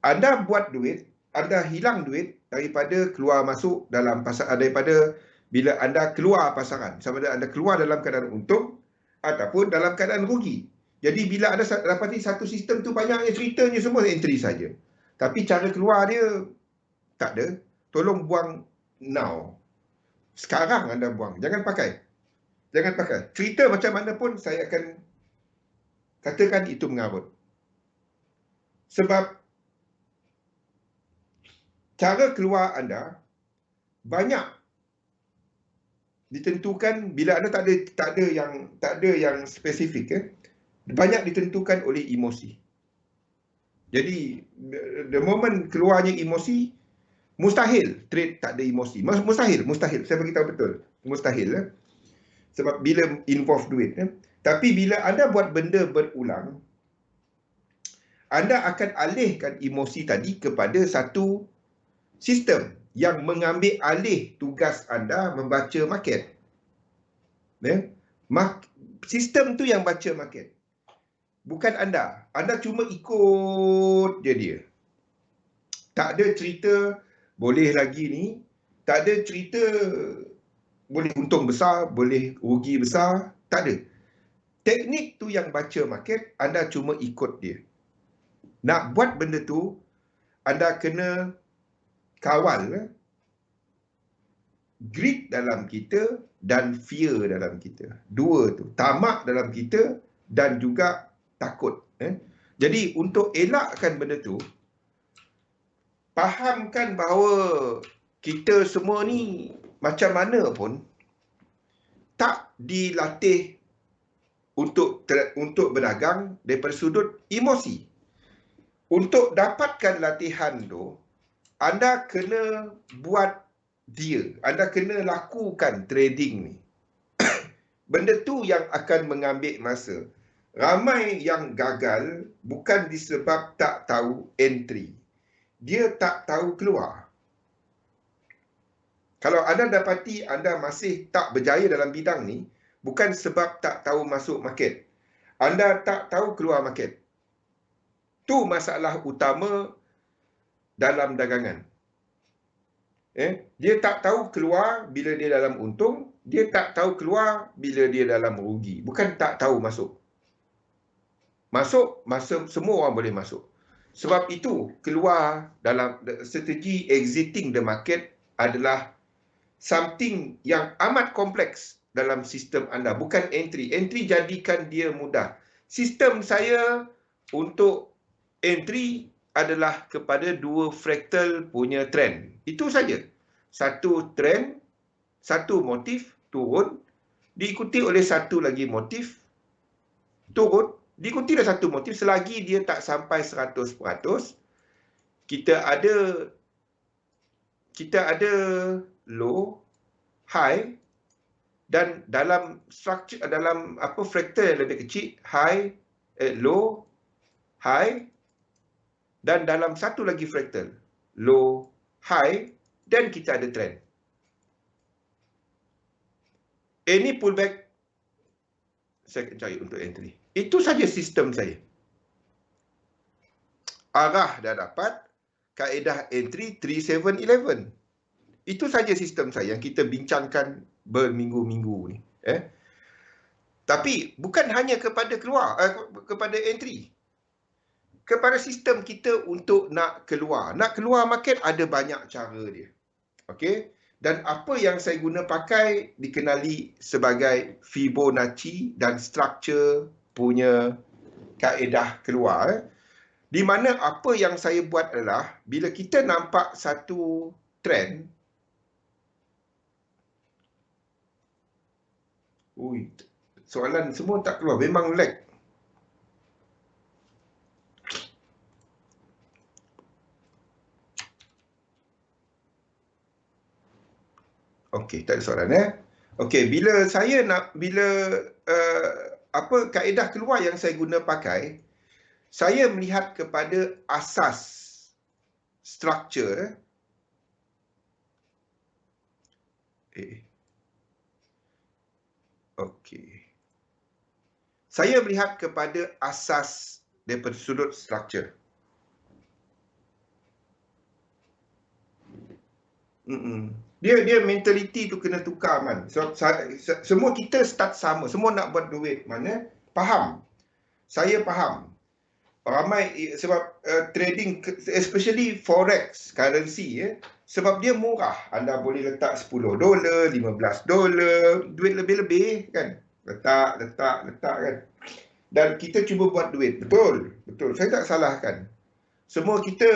Anda buat duit, anda hilang duit, daripada keluar masuk dalam pasaran, daripada bila anda keluar pasaran, sama ada anda keluar dalam keadaan untung ataupun dalam keadaan rugi. Jadi bila anda dapati satu sistem tu banyaknya ceritanya semua entry saja. Tapi cara keluar dia tak ada. Tolong buang now. Sekarang anda buang. Jangan pakai. Jangan pakai. Cerita macam mana pun saya akan katakan itu mengarut. Sebab cara keluar anda banyak ditentukan bila anda tak ada yang spesifik, banyak ditentukan oleh emosi. Jadi the moment keluarnya emosi, mustahil trade tak ada emosi. Mustahil. Saya beritahu betul. Mustahil. Sebab bila involve duit. Tapi bila anda buat benda berulang, anda akan alihkan emosi tadi kepada satu sistem yang mengambil alih tugas anda membaca market. Sistem tu yang baca market. Bukan anda. Anda cuma ikut je dia. Tak ada cerita boleh lagi ni. Tak ada cerita boleh untung besar, boleh rugi besar. Tak ada. Teknik tu yang baca market, anda cuma ikut dia. Nak buat benda tu, anda kena kawal greed dalam kita dan fear dalam kita. Dua tu. Tamak dalam kita dan juga takut. Jadi untuk elakkan benda tu, fahamkan bahawa kita semua ni macam mana pun tak dilatih untuk berdagang daripada sudut emosi. Untuk dapatkan latihan tu, anda kena buat dia. Anda kena lakukan trading ni. Benda tu yang akan mengambil masa. Ramai yang gagal bukan disebab tak tahu entry. Dia tak tahu keluar. Kalau anda dapati anda masih tak berjaya dalam bidang ni, bukan sebab tak tahu masuk market. Anda tak tahu keluar market. Tu masalah utama dalam dagangan. Dia tak tahu keluar bila dia dalam untung, dia tak tahu keluar bila dia dalam rugi. Bukan tak tahu masuk. Masuk, semua orang boleh masuk. Sebab itu, keluar dalam strategi exiting the market adalah something yang amat kompleks dalam sistem anda. Bukan entry. Entry jadikan dia mudah. Sistem saya untuk entry adalah kepada dua fractal punya trend. Itu saja. Satu trend, satu motif turun, diikuti oleh satu lagi motif turun, diikuti oleh satu motif. Selagi dia tak sampai 100%, kita ada low, high, dan dalam structure, dalam fractal yang lebih kecil, high, low, high, dan dalam satu lagi fractal, low, high, dan kita ada trend. Any pullback, saya akan cari untuk entry. Itu saja sistem saya. Arah dah dapat, kaedah entry 3711. Itu saja sistem saya yang kita bincangkan berminggu-minggu ni. Tapi bukan hanya kepada kepada entry. Kepada sistem kita untuk nak keluar. Nak keluar market ada banyak cara dia. Okey? Dan apa yang saya guna pakai dikenali sebagai Fibonacci dan structure punya kaedah keluar. Di mana apa yang saya buat adalah bila kita nampak satu trend, soalan semua tak keluar, memang lag. Okey, tak ada soalan Okey, bila kaedah keluar yang saya guna pakai, saya melihat kepada asas structure. Okey. Saya melihat kepada asas daripada sudut structure. Dia mentality tu kena tukar, Man. So, semua kita start sama. Semua nak buat duit. Mana? Faham. Saya faham. Ramai sebab trading, especially forex currency, sebab dia murah. Anda boleh letak $10, $15, duit lebih-lebih kan. Letak kan. Dan kita cuba buat duit. Betul. Saya tak salahkan. Semua kita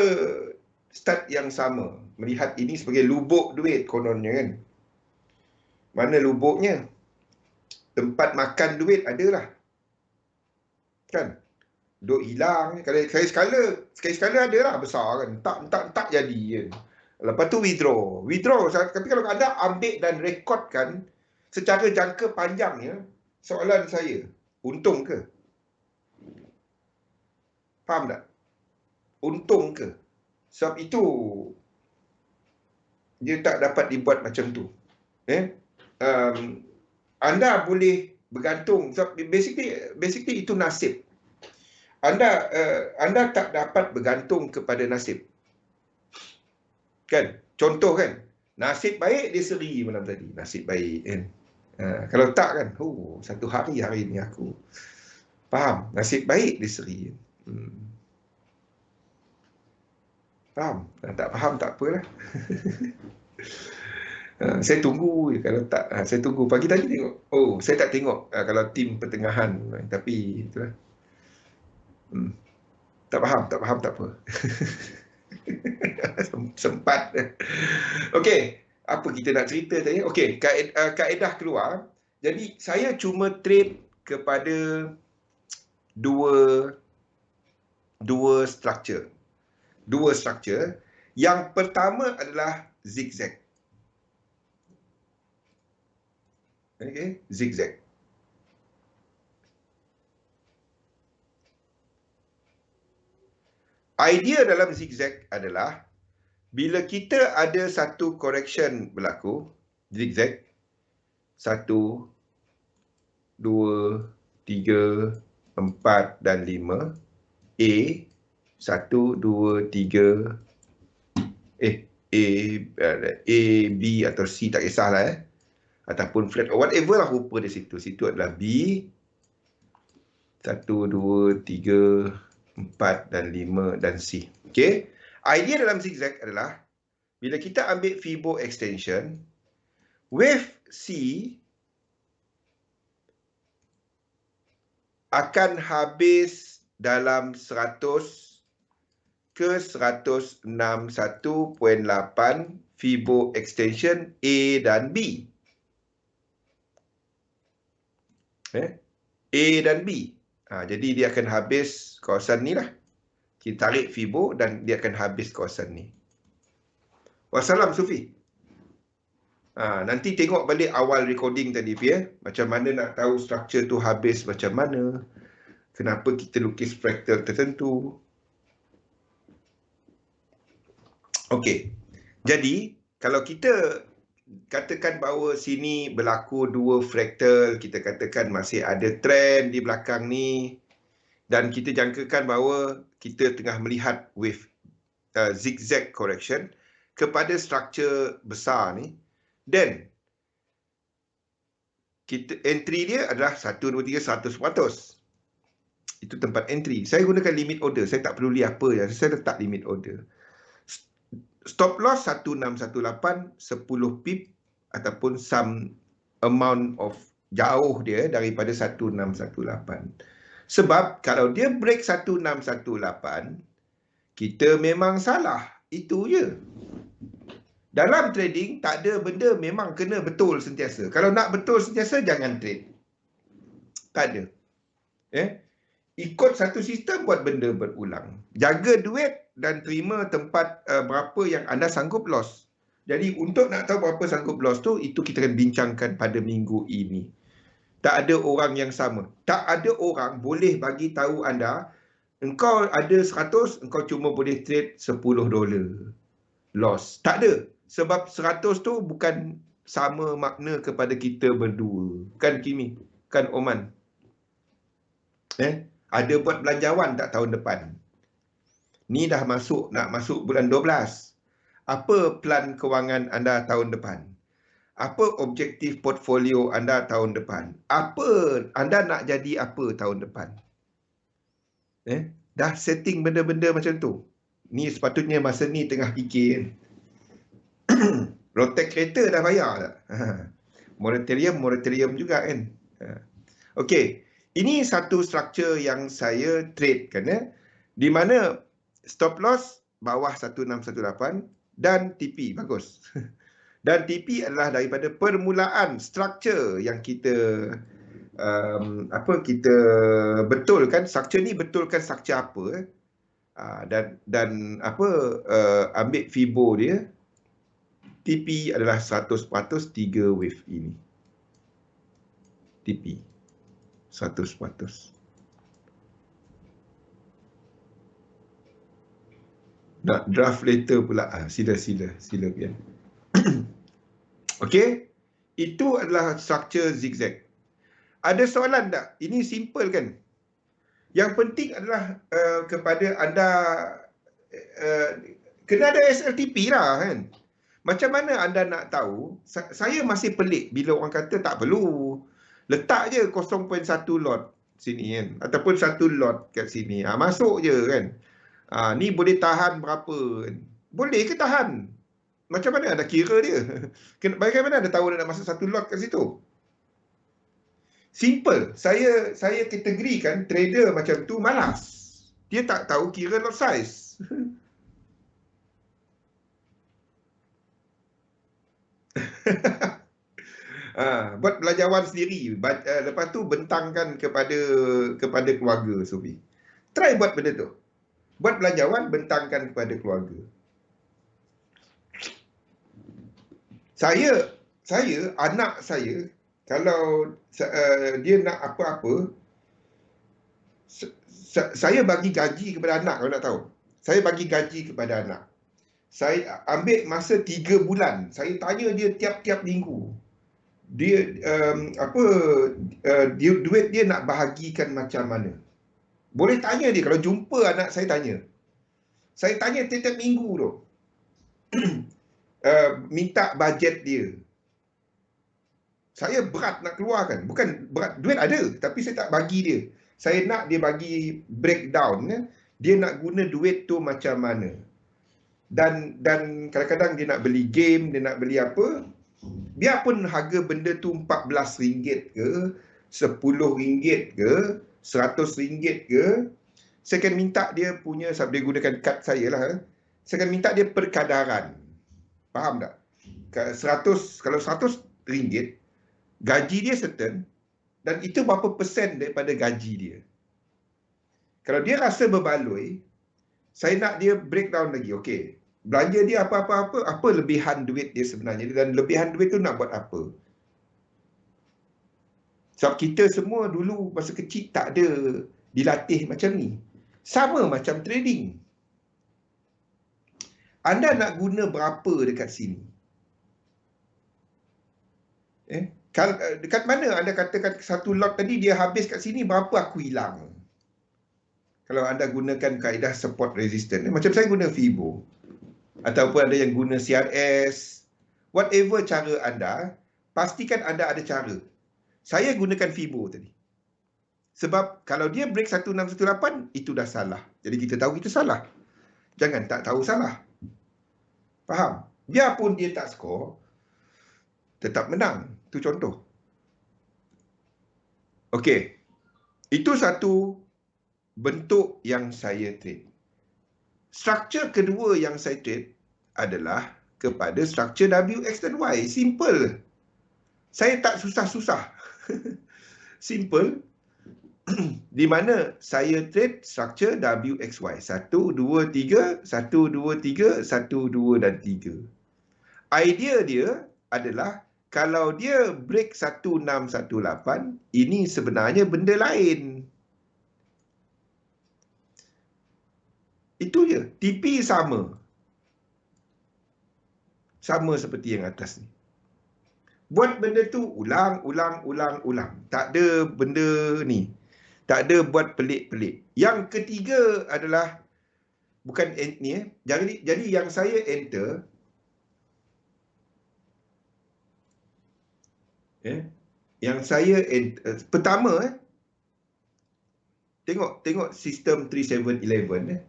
start yang sama. Melihat ini sebagai lubuk duit kononnya kan. Mana lubuknya? Tempat makan duit adalah. Kan? Duk hilang. Sekali sekala adalah besar kan. Tak jadi kan. Lepas tu withdraw. Tapi kalau anda ambil dan rekodkan secara jangka panjangnya, soalan saya, untung ke? Faham tak? Untung ke? Sebab itu dia tak dapat dibuat macam tu. Anda boleh bergantung. So, basically itu nasib. Anda tak dapat bergantung kepada nasib. Kan? Contoh kan? Nasib baik dia seri malam tadi. Nasib baik kan? Kalau tak kan? Satu hari ni aku. Faham? Nasib baik dia seri. Faham? Tak faham tak apalah. Saya tunggu kalau tak. Saya tunggu. Pagi tadi tengok. Saya tak tengok kalau tim pertengahan. Tapi itulah. Tak faham tak apa. Sempat. Okey, apa kita nak cerita tadi? Okey, kaedah keluar. Jadi saya cuma trade kepada dua structure. Yang pertama adalah zigzag. Okey, zigzag. Idea dalam zigzag adalah bila kita ada satu correction berlaku, zigzag, 1, 2, 3, 4 dan 5, A, 1, 2, 3, A, B atau C tak kisahlah ataupun flat or whatever lah rupa di situ. Situ adalah B, 1, 2, 3, 4 dan 5 dan C. Okey. Idea dalam zigzag adalah bila kita ambil Fibo extension, wave C akan habis dalam 100 ke 161.8 Fibo extension A dan B. A dan B. Jadi dia akan habis kawasan ni lah. Kita tarik Fibo dan dia akan habis kawasan ni. Wassalam Sufi. Nanti tengok balik awal recording tadi ya. Macam mana nak tahu structure tu habis macam mana. Kenapa kita lukis fractal tertentu. Okey. Jadi kalau kita katakan bahawa sini berlaku dua fractal, kita katakan masih ada trend di belakang ni dan kita jangkakan bahawa kita tengah melihat wave zigzag correction kepada struktur besar ni, then kita entry dia adalah 1, 2, 3, 100%. Itu tempat entry. Saya gunakan limit order. Saya tak peduli apa ya. Saya letak limit order. Stop loss 1618, 10 pip ataupun some amount of jauh dia daripada 1618. Sebab kalau dia break 1618, kita memang salah. Itu je. Dalam trading tak ada benda memang kena betul sentiasa. Kalau nak betul sentiasa jangan trade. Tak ada. Ikut satu sistem buat benda berulang. Jaga duit dan terima tempat berapa yang anda sanggup loss. Jadi untuk nak tahu berapa sanggup loss tu, itu kita akan bincangkan pada minggu ini. Tak ada orang yang sama. Tak ada orang boleh bagi tahu anda, engkau ada 100, engkau cuma boleh trade $10 loss. Tak ada. Sebab 100 tu bukan sama makna kepada kita berdua. Kan Kimi? Kan Oman? Ada buat belanjawan tak tahun depan? Ni dah nak masuk bulan 12. Apa plan kewangan anda tahun depan? Apa objektif portfolio anda tahun depan? Apa anda nak jadi apa tahun depan? Dah setting benda-benda macam tu. Ni sepatutnya masa ni tengah fikir. Rotek kereta dah bayar tak? Moratorium juga kan. Okey, ini satu struktur yang saya trade kan di mana stop loss bawah 1618 dan TP bagus. Dan TP adalah daripada permulaan struktur yang kita kita betulkan. Struktur ni betulkan struktur apa dan ambil Fibo dia. TP adalah 100% 3 wave ini. TP 100%. Nak draft later pula. Sila biar. Okey. Itu adalah struktur zigzag. Ada soalan tak? Ini simple kan? Yang penting adalah kepada anda kena ada SLTP lah kan? Macam mana anda nak tahu? Saya masih pelik bila orang kata tak perlu. Letak je 0.1 lot sini kan. Ataupun 1 lot kat sini. Masuk je kan. Ni boleh tahan berapa? Boleh ke tahan? Macam mana anda kira dia? Bagaimana anda tahu anda nak masuk 1 lot kat situ? Simple. Saya kategorikan trader macam tu malas. Dia tak tahu kira lot size. Buat belanjawan sendiri. Lepas tu bentangkan kepada keluarga, Sofi. Try buat benda tu. Buat belanjawan, bentangkan kepada keluarga. Saya, anak saya, kalau dia nak apa-apa, saya bagi gaji kepada anak, kalau nak tahu. Saya bagi gaji kepada anak. Saya ambil masa 3 bulan. Saya tanya dia tiap-tiap minggu. Dia duit dia nak bahagikan macam mana. Boleh tanya dia. Kalau jumpa anak saya tanya. Saya tanya tiap-tiap minggu tu. Minta bajet dia. Saya berat nak keluarkan. Bukan berat, duit ada, tapi saya tak bagi dia. Saya nak dia bagi breakdown. Dia nak guna duit tu macam mana. Dan kadang-kadang dia nak beli game, dia nak beli apa. Biarpun harga benda tu RM14 ke, RM10 ke, RM100 ke, saya akan minta dia punya, sebab dia gunakan kad saya lah. Saya akan minta dia perkadaran. Faham tak? Kalau RM100, gaji dia certain, dan itu berapa persen daripada gaji dia. Kalau dia rasa berbaloi, saya nak dia breakdown lagi. Okey, belanja dia apa lebihan duit dia sebenarnya, dan lebihan duit tu nak buat apa. Sebab kita semua dulu masa kecil tak ada dilatih macam ni. Sama macam trading. Anda nak guna berapa dekat sini? Dekat mana anda katakan 1 lot tadi dia habis kat sini, berapa aku hilang? Kalau anda gunakan kaedah support resistance, macam saya guna Fibo, ataupun ada yang guna CRS, whatever cara anda, pastikan anda ada cara. Saya gunakan Fibo tadi. Sebab kalau dia break 1618, itu dah salah. Jadi kita tahu kita salah. Jangan tak tahu salah. Faham? Biarpun dia tak skor, tetap menang. Itu contoh. Okey. Itu satu bentuk yang saya trade. Struktur kedua yang saya trade adalah kepada struktur WX dan Y. Simple. Saya tak susah-susah. Simple. Di mana saya trade struktur WXY. 1, 2, 3, 1, 2, 3, 1, 2 dan 3. Idea dia adalah kalau dia break 1618, ini sebenarnya benda lain. Itu je. TP sama. Sama seperti yang atas ni. Buat benda tu ulang. Tak ada benda ni. Tak ada buat pelik-pelik. Yang ketiga adalah bukan ni. Jadi yang saya enter, Yang saya pertama tengok sistem 3711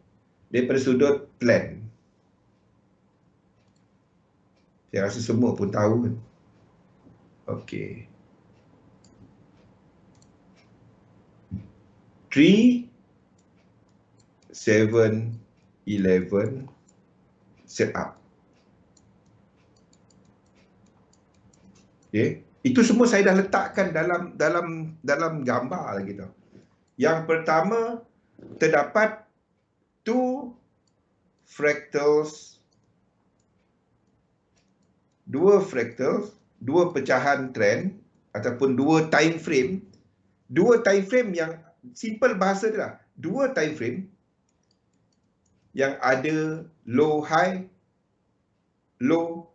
daripada sudut plan. Saya rasa semua pun tahu kan. Okey. 3711 setup. Okey. Itu semua saya dah letakkan dalam gambar lagi tau. Yang pertama terdapat 2 fractals, 2 pecahan trend ataupun 2 time frame. 2 time frame yang simple bahasa dia lah. 2 time frame yang ada low high, low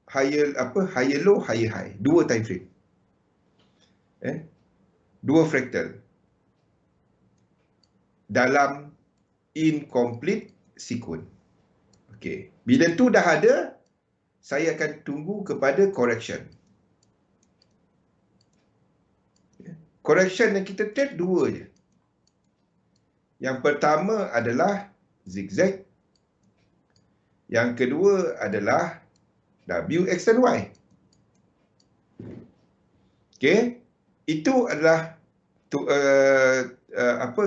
higher low, higher high. 2 time frame. 2 fractal dalam incomplete sequence. Okey. Bila tu dah ada, saya akan tunggu kepada correction. Correction yang kita trade 2 je. Yang pertama adalah zigzag. Yang kedua adalah W, X dan Y. Okey. Itu adalah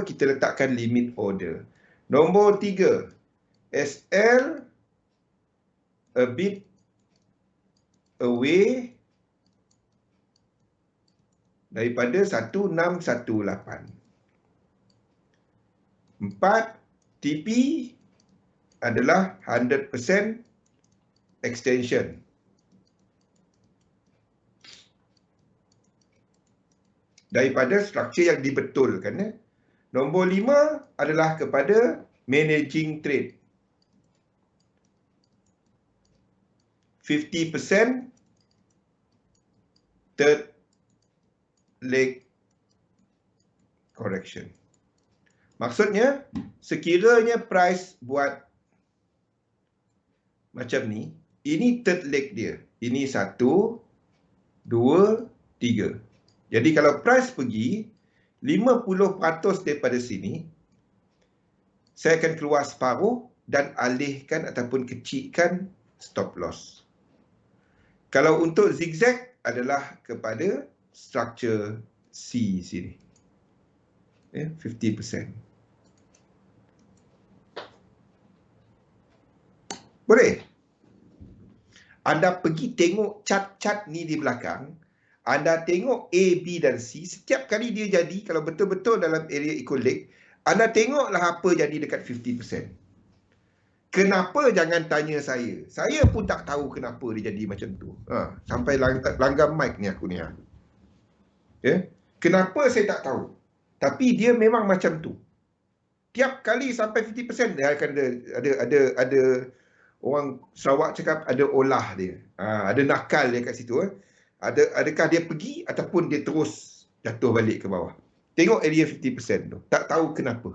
kita letakkan limit order. Nombor 3, SL a bit away daripada 1618. 4, TP adalah 100% extension. Daripada struktur yang dibetulkan. Nombor 5 adalah kepada managing trade. 50% third leg correction. Maksudnya, sekiranya price buat macam ni, ini third leg dia. Ini 1, 2, 3. Jadi kalau price pergi 50% daripada sini, saya akan keluar separuh dan alihkan ataupun kecilkan stop loss. Kalau untuk zigzag adalah kepada struktur C sini. 50%. Boleh? Anda pergi tengok cat-cat ni di belakang. Anda tengok A, B dan C. Setiap kali dia jadi, kalau betul-betul dalam area equal leg, anda tengoklah apa jadi dekat 50%. Kenapa jangan tanya saya? Saya pun tak tahu kenapa dia jadi macam tu. Sampai langgar mic ni aku ni. Kenapa saya tak tahu? Tapi dia memang macam tu. Tiap kali sampai 50% dia akan ada orang Sarawak cakap ada olah dia. Ada nakal dia kat situ. Adakah dia pergi ataupun dia terus jatuh balik ke bawah. Tengok area 50% tu. Tak tahu kenapa.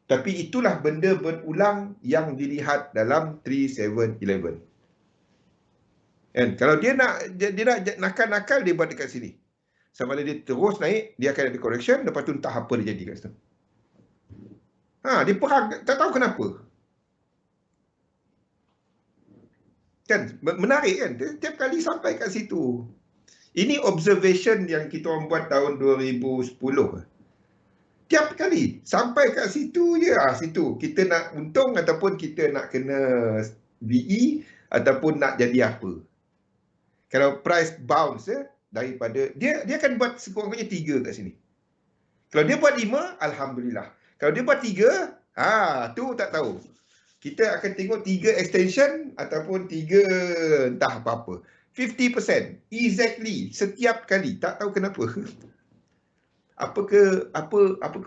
Tapi itulah benda berulang yang dilihat dalam 3711. And kalau dia nak nakal-nakal, dia buat dekat sini. Sama ada dia terus naik, dia akan ada correction, lepas tu entah apa dia jadi kat situ. Dia perang, tak tahu kenapa. Kan menarik kan, setiap kali sampai kat situ. Ini observation yang kita orang buat tahun 2010. Tiap kali sampai kat situ je, situ kita nak untung ataupun kita nak kena VE ataupun nak jadi apa. Kalau price bounce daripada dia akan buat sekurang-kurangnya 3 kat sini. Kalau dia buat 5, alhamdulillah. Kalau dia buat 3, tu tak tahu. Kita akan tengok 3 extension ataupun 3 entah apa-apa. 50%. Exactly. Setiap kali. Tak tahu kenapa. Apa ke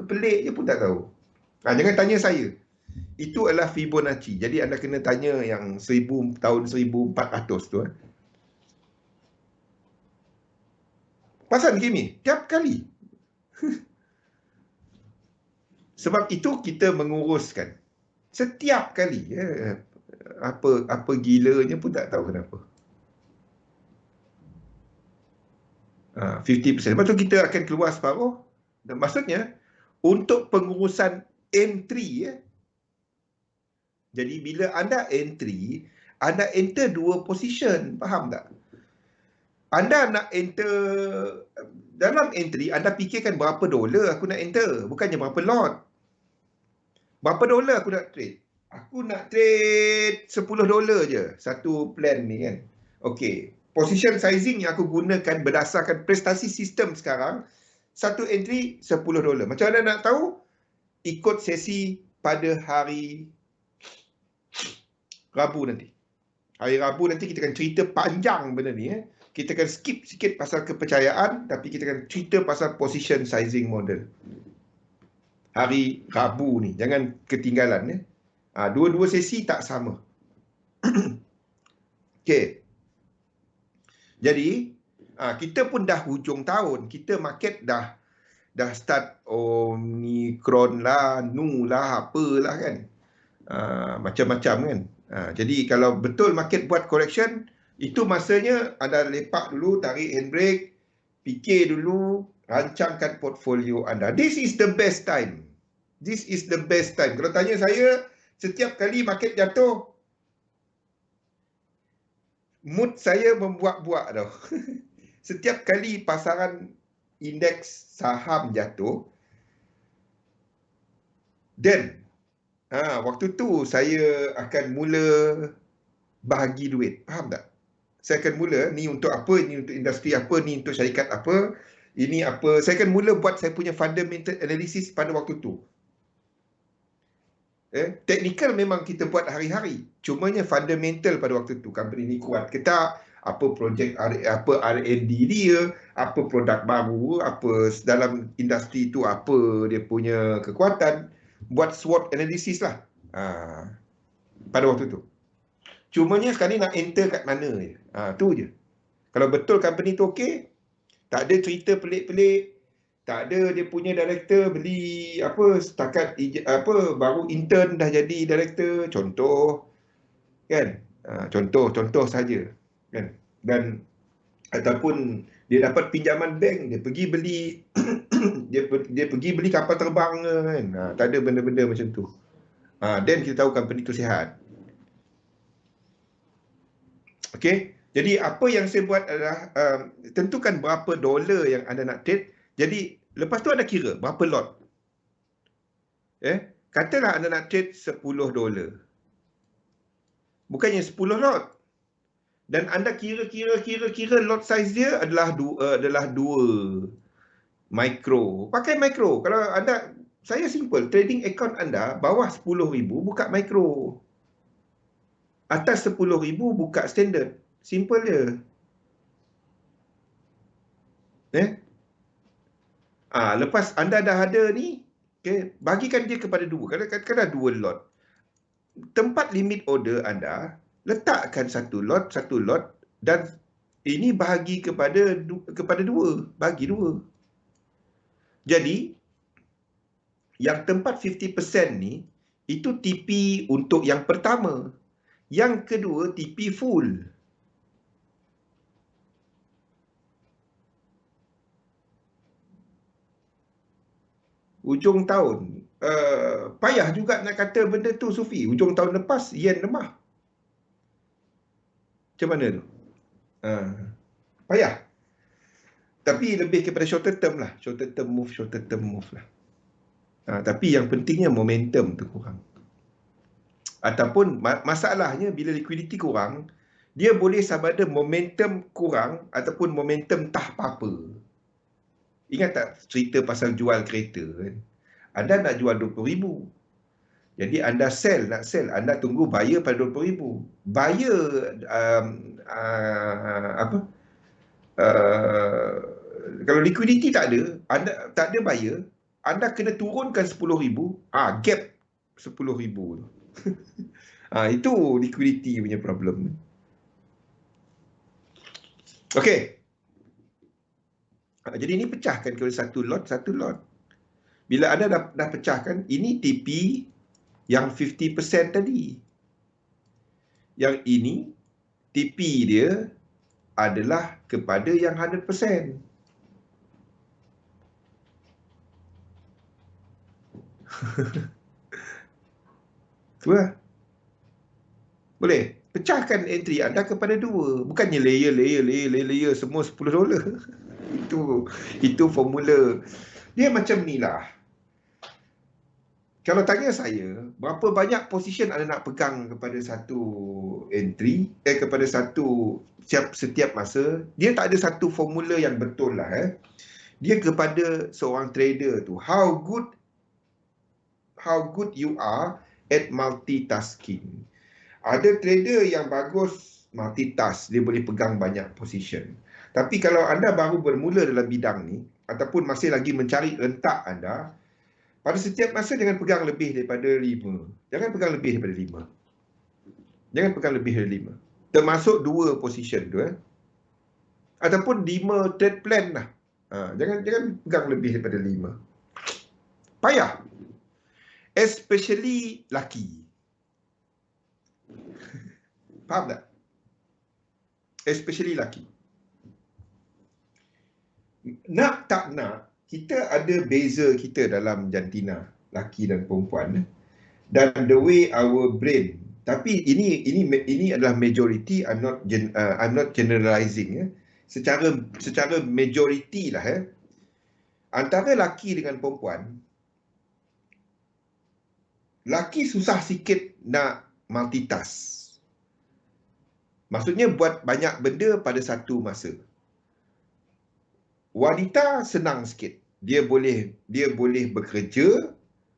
pelik je pun tak tahu. Jangan tanya saya. Itu adalah Fibonacci. Jadi anda kena tanya yang tahun 1400 tu. Pasal Kimi, tiap kali. Sebab itu kita menguruskan. Setiap kali. Apa gilanya pun tak tahu kenapa. 50%. Lepas tu kita akan keluar separuh. Dan maksudnya, untuk pengurusan entry, jadi bila anda entry, anda enter 2 position. Faham tak? Anda nak enter, dalam entry, anda fikirkan berapa dolar aku nak enter. Bukannya berapa lot. Berapa dolar aku nak trade? Aku nak trade 10 dolar je. Satu plan ni kan. Okey. Position sizing yang aku gunakan berdasarkan prestasi sistem sekarang, satu entry 10 dolar. Macam mana nak tahu? Ikut sesi pada hari Rabu nanti. Hari Rabu nanti kita akan cerita panjang benda ni. Kita akan skip sikit pasal kepercayaan, tapi kita akan cerita pasal position sizing model. Hari Rabu ni. Jangan ketinggalan. Dua-dua sesi tak sama. Okey. Jadi, kita pun dah hujung tahun. Kita market dah start Omicron lah, Nu lah, apalah kan. Macam-macam kan. Jadi, kalau betul market buat correction, itu masanya anda lepak dulu, tarik handbrake, fikir dulu, rancangkan portfolio anda. This is the best time. This is the best time. Kalau tanya saya, setiap kali market jatuh, mood saya membuak-buak tau. Setiap kali pasaran indeks saham jatuh, then waktu tu saya akan mula bahagi duit. Faham tak? Saya akan mula, ni untuk apa, ni untuk industri apa, ni untuk syarikat apa, ini apa. Saya akan mula buat saya punya fundamental analysis pada waktu tu. Technical memang kita buat hari-hari. Cumanya fundamental pada waktu tu. Company ni kuat ke tak? Apa projek, apa R&D dia, apa produk baru, apa dalam industri tu, apa dia punya kekuatan. Buat SWOT analysis lah. Pada waktu tu. Cumanya sekarang ni nak enter kat mana je. Tu je. Kalau betul company tu okey, tak ada cerita pelik-pelik, tak ada dia punya director beli apa setakat baru intern dah jadi director, contoh kan. Contoh saja kan. Dan ataupun dia dapat pinjaman bank, dia pergi beli dia pergi beli kapal terbang kan. Tak ada benda-benda macam tu. Then kita tahu company tu sihat. Okey. Jadi apa yang saya buat adalah tentukan berapa dolar yang anda nak trade. Jadi lepas tu anda kira berapa lot. Katalah anda nak trade 10 dolar. Bukannya 10 lot. Dan anda kira lot size dia adalah 2 micro. Pakai micro. Kalau anda, saya simple, trading account anda bawah 10,000 buka micro. Atas 10,000 buka standard. Simple je. Lepas anda dah ada ni, bagikan dia kepada 2. Kadang-kadang 2 lot. Tempat limit order anda, letakkan satu lot, dan ini bahagi kepada 2. Bagi 2. Jadi, yang tempat 50% ni, itu TP untuk yang pertama. Yang kedua, TP full. Ujung tahun, payah juga nak kata benda tu, Sufi. Ujung tahun lepas, yen lemah. Macam mana tu? Payah. Tapi lebih kepada shorter term lah. Shorter term move lah. Tapi yang pentingnya momentum tu kurang. Ataupun masalahnya bila liquidity kurang, dia boleh sama ada momentum kurang ataupun momentum tak apa-apa. Ingat tak cerita pasal jual kereta kan? Anda nak jual 20,000. Jadi anda nak sell, anda tunggu buyer pada 20,000. Buyer kalau liquidity tak ada, anda tak ada buyer, anda kena turunkan 10,000, gap 10,000 tu. Itu liquidity punya problem. Okey. Jadi ini pecahkan kepada satu lot. Bila anda dah pecahkan, ini TP yang 50% tadi. Yang ini TP dia adalah kepada yang 100%. Tu lah. Boleh? Pecahkan entry anda kepada 2. Bukannya layer semua $10. Itu formula. Dia macam ni lah. Kalau tanya saya, berapa banyak position anda nak pegang kepada satu entry, kepada setiap masa, dia tak ada satu formula yang betul lah. Dia kepada seorang trader tu, how good you are at multitasking. Ada trader yang bagus multitask, dia boleh pegang banyak position. Tapi kalau anda baru bermula dalam bidang ni, ataupun masih lagi mencari rentak anda, pada setiap masa jangan pegang lebih daripada 5. Jangan pegang lebih daripada 5. Jangan pegang lebih daripada 5. Termasuk 2 position tu. Ataupun 5 trade plan lah. Jangan pegang lebih daripada 5. Payah. Especially laki. Faham tak? Especially laki. Nak tak nak, kita ada beza kita dalam jantina, laki dan perempuan, dan the way our brain. Tapi ini adalah majority. I'm not generalizing. Secara majority lah. Antara laki dengan perempuan, laki susah sikit nak multitask. Maksudnya buat banyak benda pada satu masa. Wanita senang sikit. Dia boleh bekerja,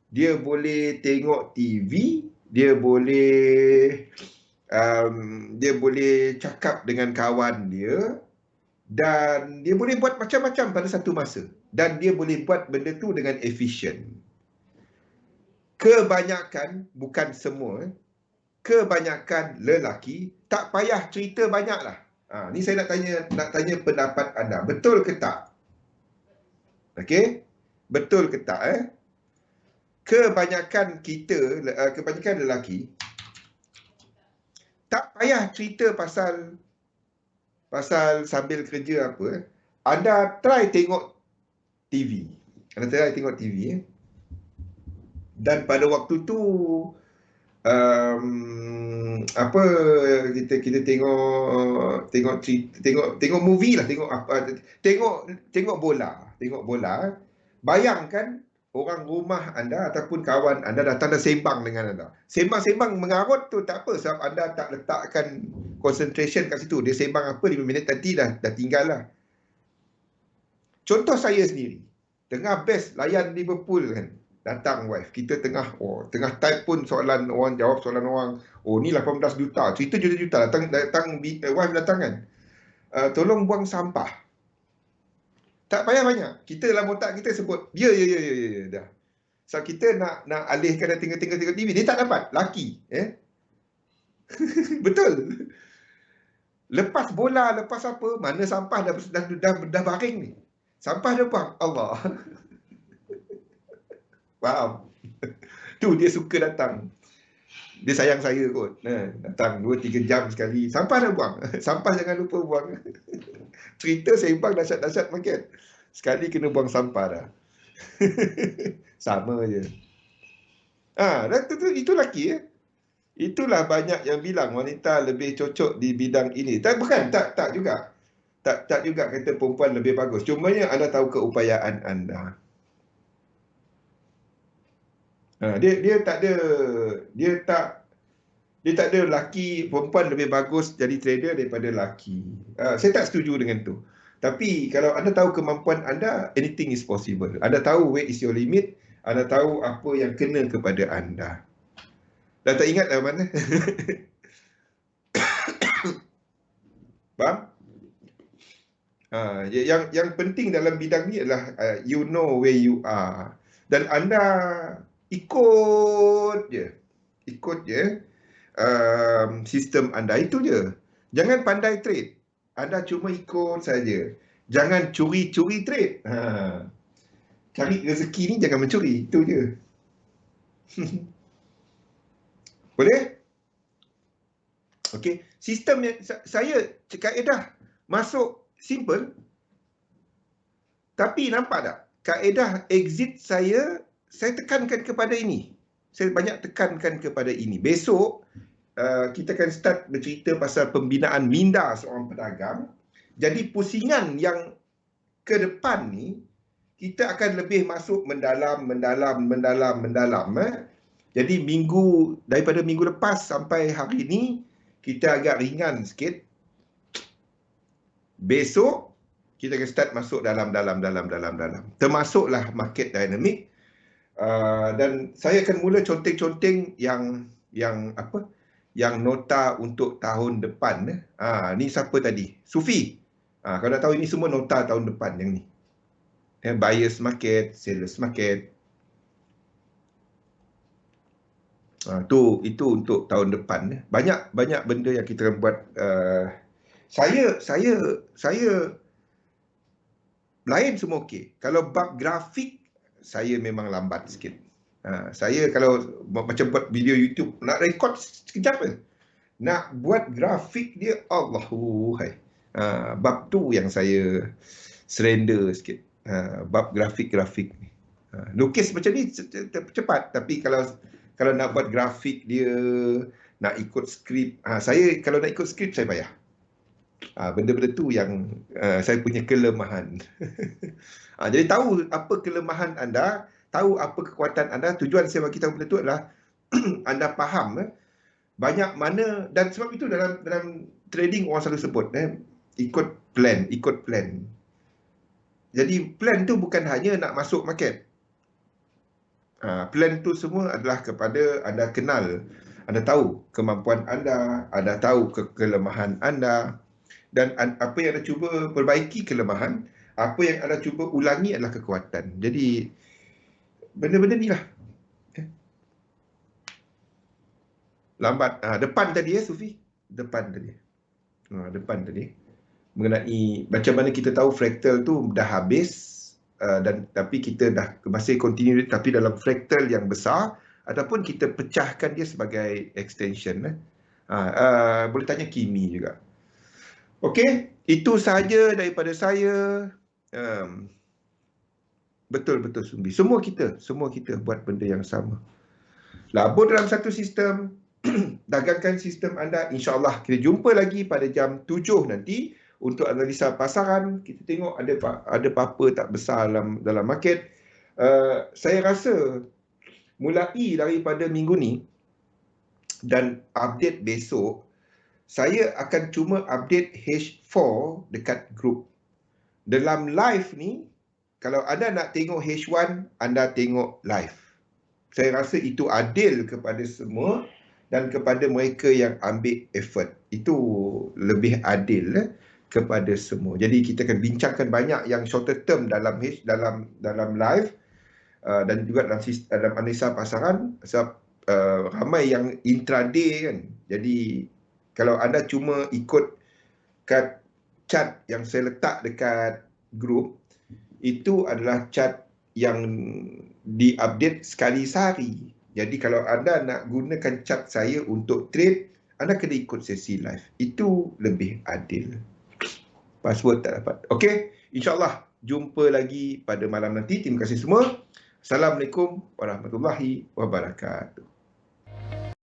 dia boleh tengok TV, dia boleh cakap dengan kawan dia, dan dia boleh buat macam-macam pada satu masa, dan dia boleh buat benda tu dengan efisien. Kebanyakan, bukan semua, kebanyakan lelaki tak payah cerita banyak lah. Ni saya nak tanya pendapat anda. Betul ke tak? Okey? Betul ke tak? Kebanyakan lelaki tak payah cerita pasal sambil kerja apa. Anda try tengok TV. Dan pada waktu tu kita tengok movie lah, tengok bola. Bayangkan orang rumah anda ataupun kawan anda datang dan sembang dengan anda. Sembang mengarut tu tak apa, sebab anda tak letakkan concentration kat situ. Dia sembang apa 5 minit nanti dah tinggal lah. Contoh saya sendiri, tengah best layan Liverpool kan, datang wife, kita tengah type pun soalan orang, jawab soalan orang, ni 18 juta, cerita juta-juta, datang wife datang kan, tolong buang sampah. Tak payah banyak, kita dalam otak kita sebut ya dah. So kita nak alihkan dan tengok TV, dia tak dapat, laki. Betul. Lepas bola, lepas apa, mana sampah dah baring ni. Sampah dah buang, Allah. Faham? Tu dia suka datang. Dia sayang saya kot. Datang 2-3 jam sekali. Sampah dah buang. Sampah jangan lupa buang. Cerita sembang dahsyat-dahsyat makin. Sekali kena buang sampah dah. Sama je. Itu laki. Itulah banyak yang bilang wanita lebih cocok di bidang ini. Tak juga. Tak juga kata perempuan lebih bagus. Cumanya anda tahu keupayaan anda. Dia tak ada laki, perempuan lebih bagus jadi trader daripada laki. Saya tak setuju dengan tu. Tapi kalau anda tahu kemampuan anda, anything is possible. Anda tahu where is your limit, anda tahu apa yang kena kepada anda. Dah tak ingat dah mana? Faham? Yang penting dalam bidang ni adalah you know where you are. Dan anda ikut je sistem anda, itu je. Jangan pandai trade, anda cuma ikut saja. Jangan curi-curi trade. Cari rezeki ni jangan mencuri, itu je. Boleh? Okey, sistem yang saya kaedah masuk simple, tapi nampak tak kaedah exit saya saya tekankan kepada ini. Saya banyak tekankan kepada ini. Besok kita akan start bercerita pasal pembinaan minda seorang pedagang. Jadi pusingan yang ke depan ni, kita akan lebih masuk mendalam. Jadi daripada minggu lepas sampai hari ni, kita agak ringan sikit. Besok, kita akan start masuk dalam. Termasuklah market dynamic. Dan saya akan mula conteng-conteng yang nota untuk tahun depan. Ni siapa tadi? Sufi. Kau dah tahu ini semua nota tahun depan yang ni. Buyers market, sellers market. Itu untuk tahun depan. Banyak benda yang kita akan buat. Saya lain semua okey. Kalau bab grafik, saya memang lambat sikit. Saya kalau macam buat video YouTube, nak rekod sekejap je. Nak buat grafik dia, Allahuhai. Bab tu yang saya surrender sikit. Bab grafik ni. Lukis macam ni cepat, tapi kalau nak buat grafik dia, nak ikut skrip, saya kalau nak ikut skrip saya payah. Benda-benda tu yang saya punya kelemahan. Jadi tahu apa kelemahan anda, tahu apa kekuatan anda. Tujuan saya bagi tahu benda tu adalah anda faham banyak mana, dan sebab itu dalam trading orang selalu sebut ikut plan. Jadi plan tu bukan hanya nak masuk market. Plan tu semua adalah kepada anda kenal, anda tahu kemampuan anda tahu kelemahan anda, dan apa yang anda cuba perbaiki kelemahan, apa yang anda cuba ulangi adalah kekuatan. Jadi benda-benda ni lah. Lambat. Depan tadi Sufi. Depan tadi. Mengenai macam mana kita tahu fractal tu dah habis, tapi kita dah masih continue, tapi dalam fractal yang besar, ataupun kita pecahkan dia sebagai extension. Boleh tanya Kimi juga. Okey, itu sahaja daripada saya. Betul Sumbi. Semua kita buat benda yang sama. Labur dalam satu sistem, dagangkan sistem anda. InsyaAllah kita jumpa lagi pada jam 7 nanti untuk analisa pasaran. Kita tengok ada apa-apa tak besar dalam market. Saya rasa mulai daripada minggu ni dan update besok, saya akan cuma update H4 dekat grup. Dalam live ni, kalau anda nak tengok H1, anda tengok live. Saya rasa itu adil kepada semua dan kepada mereka yang ambil effort. Itu lebih adil kepada semua. Jadi kita akan bincangkan banyak yang shorter term dalam live, dan juga dalam analisa pasaran. Sebab ramai yang intraday kan. Jadi kalau anda cuma ikut kat chart yang saya letak dekat grup, itu adalah chart yang diupdate sekali sehari. Jadi kalau anda nak gunakan chart saya untuk trade, anda kena ikut sesi live. Itu lebih adil. Password tak dapat. Okey, insyaAllah jumpa lagi pada malam nanti. Terima kasih semua. Assalamualaikum warahmatullahi wabarakatuh.